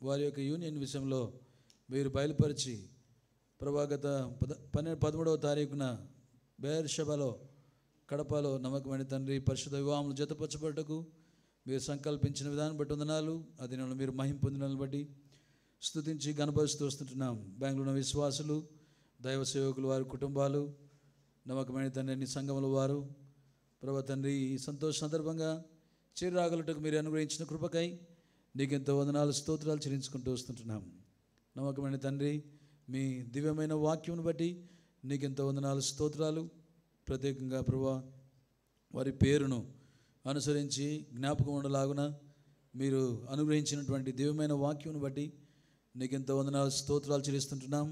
వారి యొక్క యూనియన్ విషయంలో మీరు బయలుపరిచి ప్రభా గత 13వ తారీఖున బెర్షెబాలో కడపలో నమ్మకమైన తండ్రి పరిశుద్ధ వివాహములు జతపరచబడ్డకు మీరు సంకల్పించిన విధానం బట్టి వందనాలు. అది నన్ను మీరు మహిమ పొందినని బట్టి స్తుతించి గణపరుస్తూ వస్తుంటున్నాం. బెంగళూరు విశ్వాసులు, దైవ సేవకులు, వారి కుటుంబాలు, నమ్మకమైన తండ్రి అన్ని సంఘముల వారు ప్రభు తండ్రి ఈ సంతోష సందర్భంగా చేరాగలటకు మీరు అనుగ్రహించిన కృపకై నీకెంతో వందనాలు స్తోత్రాలు చెల్లించుకుంటూ వస్తుంటున్నాం. నమ్మకమైన తండ్రి మీ దివ్యమైన వాక్యం బట్టి నీకెంతో వందనాలు స్తోత్రాలు. ప్రత్యేకంగా ప్రభువా వారి పేరును అనుసరించి జ్ఞాపకం ఉండలాగున మీరు అనుగ్రహించినటువంటి దివ్యమైన వాక్యం బట్టి నీకెంతో వందనాలు స్తోత్రాలు చెల్లిస్తుంటున్నాం.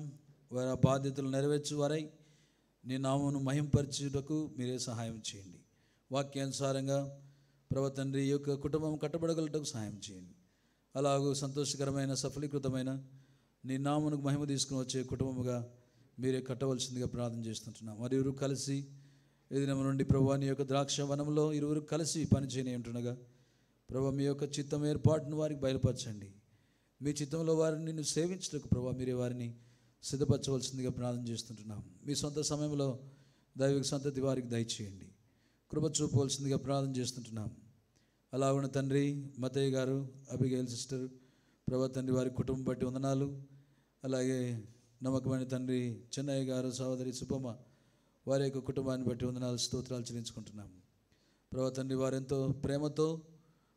వారి ఆ బాధ్యతలు నెరవేర్చు వారై నీ నామమును మహింపరచుటకు మీరే సహాయం చేయండి. వాక్యానుసారంగా ప్రభు తండ్రి ఈ యొక్క కుటుంబం కట్టబడగలటకు సహాయం చేయండి. అలాగూ సంతోషకరమైన సఫలీకృతమైన నీ నామమునకు మహిమ తీసుకుని వచ్చే కుటుంబముగా మీరే కట్టవలసిందిగా ప్రార్థన చేస్తుంటున్నాం. మరి ఇరువురు కలిసి ఎదినమ నుండి ప్రభు నీ యొక్క ద్రాక్ష వనంలో ఇరువురు కలిసి పనిచేయని ఉంటుండగా ప్రభు మీ యొక్క చిత్తం ఏర్పాటును వారికి బయలుపరచండి. మీ చిత్తంలో వారిని నిన్ను సేవించటకు ప్రభు మీరే వారిని సిద్ధపరచవలసిందిగా ప్రార్థన చేస్తుంటున్నాం. మీ సొంత సమయంలో దైవిక సంతతి వారికి దయచేయండి. కృప చూపవలసిందిగా ప్రార్థన చేస్తుంటున్నాం. అలా ఉన్న తండ్రి మతయ్య గారు, అబిగేల్ సిస్టర్ ప్రభు తండ్రి వారి కుటుంబం బట్టి వందనాలు. అలాగే నమ్మకమైన తండ్రి చెన్నయ్య గారు, సహోదరి సుబ్బమ్మ వారి యొక్క కుటుంబాన్ని బట్టి వందనాలు స్తోత్రాలు చెల్లించుకుంటున్నాం. ప్రభు తండ్రి వారెంతో ప్రేమతో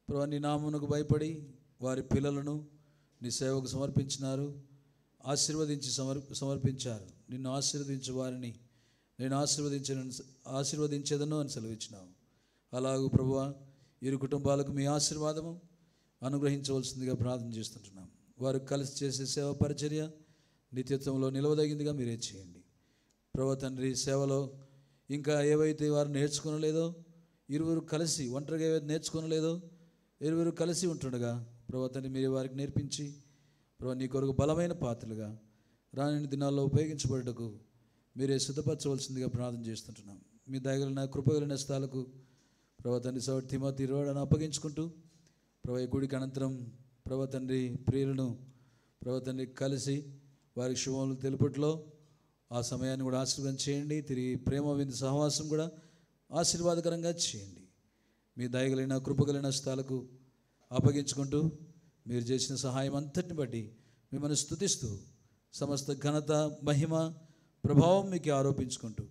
ప్రభు నీ నామమునకు భయపడి వారి పిల్లలను నీ సేవకు సమర్పించినారు. ఆశీర్వదించి సమర్పించారు. నిన్ను ఆశీర్వదించే వారిని నేను ఆశీర్వదించేదను అని సెలవిచ్చినావు. అలాగూ ప్రభువా ఇరు కుటుంబాలకు మీ ఆశీర్వాదము అనుగ్రహించవలసిందిగా ప్రార్థన చేస్తుంటున్నాం. వారు కలిసి చేసే సేవ పరిచర్య నిత్యత్వంలో నిలవదగిందిగా మీరే చేయండి. ప్రభు తండ్రి సేవలో ఇంకా ఏవైతే వారు నేర్చుకోనలేదో, ఇరువురు కలిసి ఒంటరిగా ఏవైతే నేర్చుకోనలేదో ఇరువురు కలిసి ఉంటుండగా ప్రభు తండ్రి మీరే వారికి నేర్పించి ప్రభు నీ కొరకు బలమైన పాత్రలుగా రాని దినాల్లో ఉపయోగించబడటకు మీరే సిద్ధపరచవలసిందిగా ప్రార్థన చేస్తుంటున్నాం. మీ దయగలిన కృపగలిన స్థాలకు ప్రభు తండ్రి సౌట్ తిమోతి రోడ్ను అప్పగించుకుంటూ ప్రభు ఈ గుడికి అనంతరం ప్రభు తండ్రి ప్రియులను ప్రభు తండ్రి కలిసి వారికి శుభములు తెలుపుట్లో ఆ సమయాన్ని కూడా ఆశీర్వాదం చేయండి. తిరిగి ప్రేమ విందు సహవాసం కూడా ఆశీర్వాదకరంగా చేయండి. మీ దయగలిన కృపగలిన స్థాలకు అప్పగించుకుంటూ మీరు చేసిన సహాయం అంతటిని బట్టి మిమ్మల్ని స్తుతిస్తూ సమస్త ఘనత మహిమ ప్రభావం మీకు ఆరోపించుకుంటూ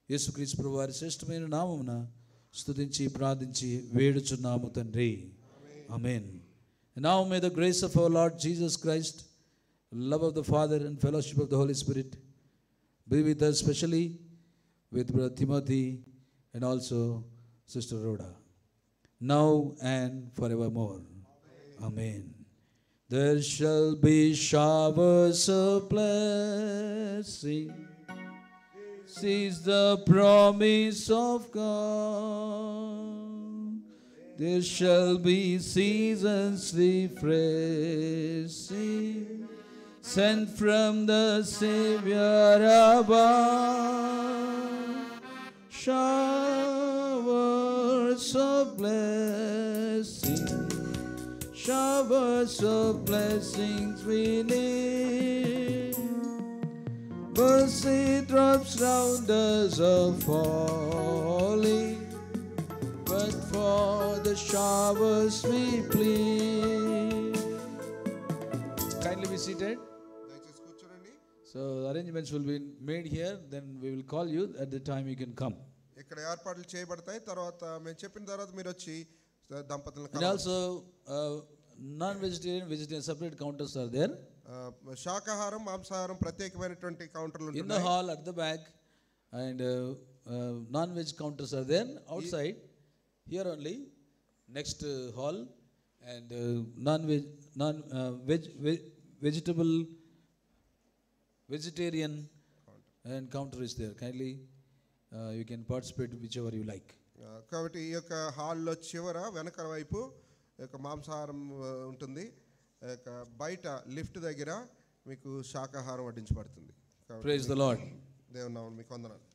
యేసుక్రీస్తు ప్రభు వారి శ్రేష్టమైన నామమున స్తుతించి ప్రార్థించి వేడుచున్నాము తండ్రి. ఆమేన్. Now may the grace of our Lord Jesus Christ, love of the Father and fellowship of the Holy Spirit be with us, especially with Brother Timothy and also Sister Rhoda, now and forevermore. Amen. There shall be showers of blessing. Sees the promise of God. There shall be seasons refreshing, sent from the Savior above. Showers of blessing, showers of blessings we need. Mercy drops round us are falling, but for the showers we plead. Kindly be seated. దయచేసి కూర్చోండి. So arrangements will be made here, then we will call you at the time you can come. ఇక్కడ ఏర్పాట్లు చేయబడతాయి. తర్వాత మేము చెప్పిన తర్వాత మీరు వచ్చి దంపతులను And also non-vegetarian, vegetarian separate counters are there. శాకాహారం మాంసాహారం ప్రత్యేకమైనటువంటి కౌంటర్లు In the ఉంటాయి. hall at the back, and non-veg counters are there outside. Here only, next hall, and vegetarian and counter is there. Kindly you can participate whichever you like. కాబట్టి ఈ యొక్క హాల్లో చివర వెనక వైపు ఈ యొక్క మాంసాహారం ఉంటుంది. ఈ యొక్క బయట లిఫ్ట్ దగ్గర మీకు శాకాహారం వడ్డించబడుతుంది. Praise the Lord. దేవుని నామమున మీకు వందనాలు.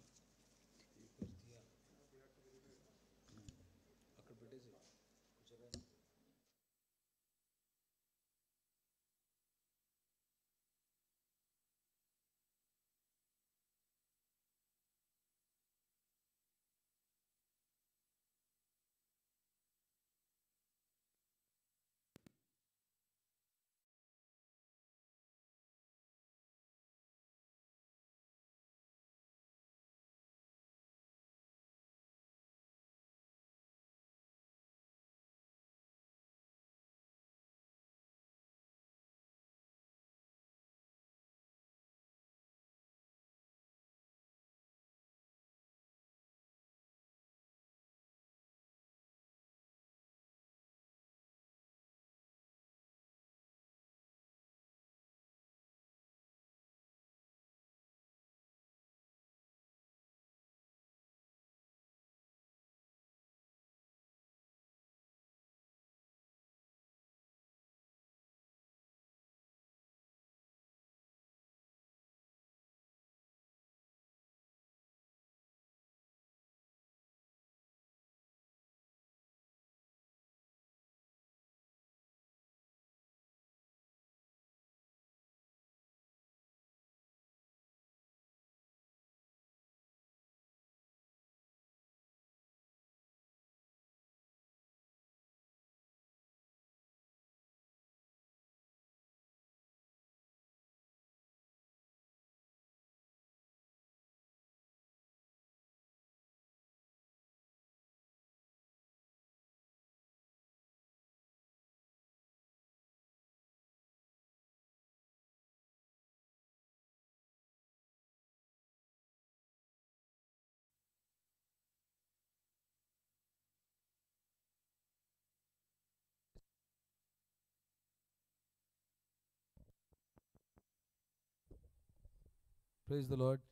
Praise the lord.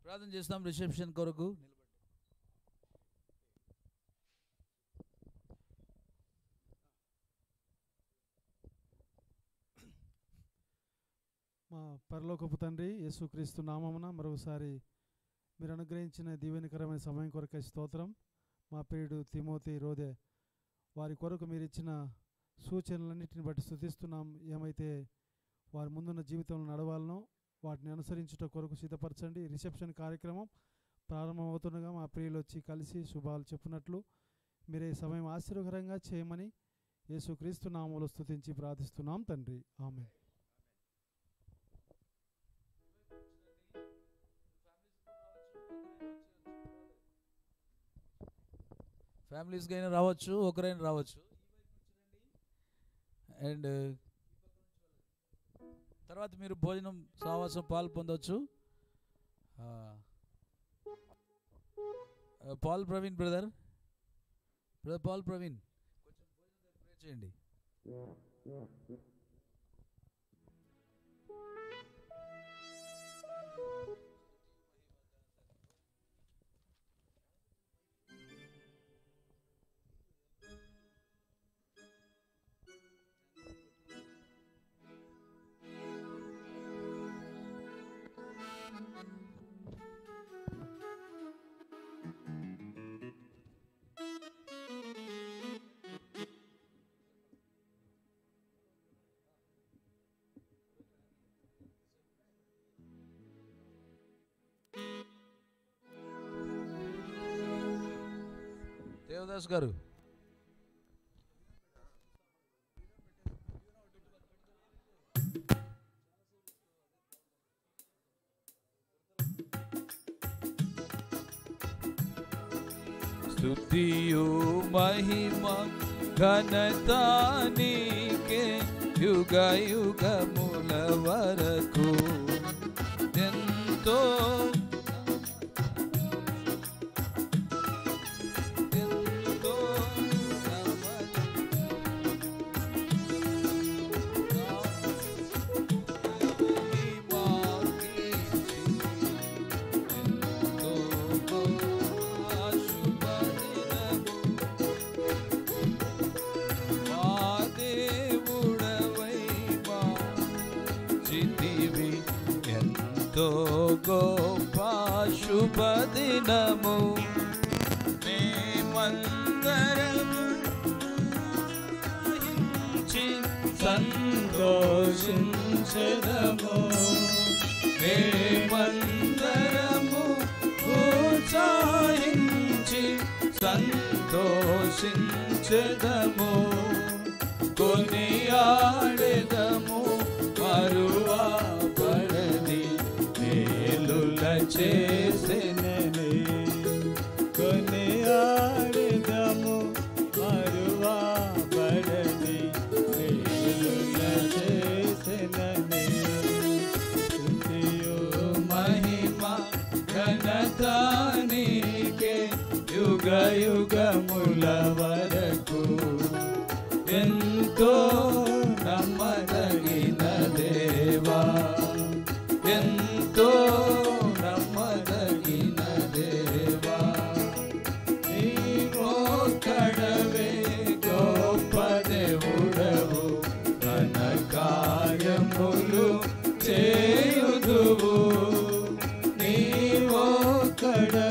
ప్రార్థన చేస్తాం రిసెప్షన్ కొరకు. మా పరలోకపు తండ్రి యేసుక్రీస్తు నామమున మరొకసారి మీరు అనుగ్రహించిన దీవెనకరమైన సమయం కొరకై స్తోత్రం. మా ప్రియుడు తిమోతి రోదే వారి కొరకు మీరు ఇచ్చిన సూచనలన్నింటిని బట్టి స్తుతిస్తున్నాం. ఏమైతే వారి ముందున్న జీవితంలో నడవాలనో వాటిని అనుసరించుట కొరకు సిద్ధపరచండి. రిసెప్షన్ కార్యక్రమం ప్రారంభమవుతుండగా మా ప్రియులు వచ్చి కలిసి శుభాలు చెప్పినట్లు మీరే సమయం ఆశీర్వకరంగా చేయమని యేసుక్రీస్తు నామములో స్తుతించి ప్రార్థిస్తున్నాం తండ్రి. ఆమేన్. ఫ్యామిలీస్కి అయినా రావచ్చు, ఒకరైనా రావచ్చు. అండ్ తర్వాత మీరు భోజనం సావాసం పాలు పొందవచ్చు. Paul Praveen brother Paul Praveen కొంచెం భోజనం ప్రే చేయండి. దేవదాస్ గారు స్తుతియు మహిమ ఘనత నీకే యుగ యుగముల వరకు ఎంతో గొప్ప శుభదినము మేమందరము సంతోషించెదము మేమందరము ఉత్సాహించి సంతోషించెదము కొనియాడెదము మరువా చేసెనని కొనియాడెదము మరువా బడని మేలుల చేసెనని స్తుతియు మహిమ ఘనత నీకే యుగ యుగముల వరకు ఎంతో నమ్మదగిన దేవా ఎంతో నమ్మదగిన దేవా నీవొక్కడవే గొప్ప దేవుడవు ఘన కార్యములు చేయుదువు నీవొక్కడవే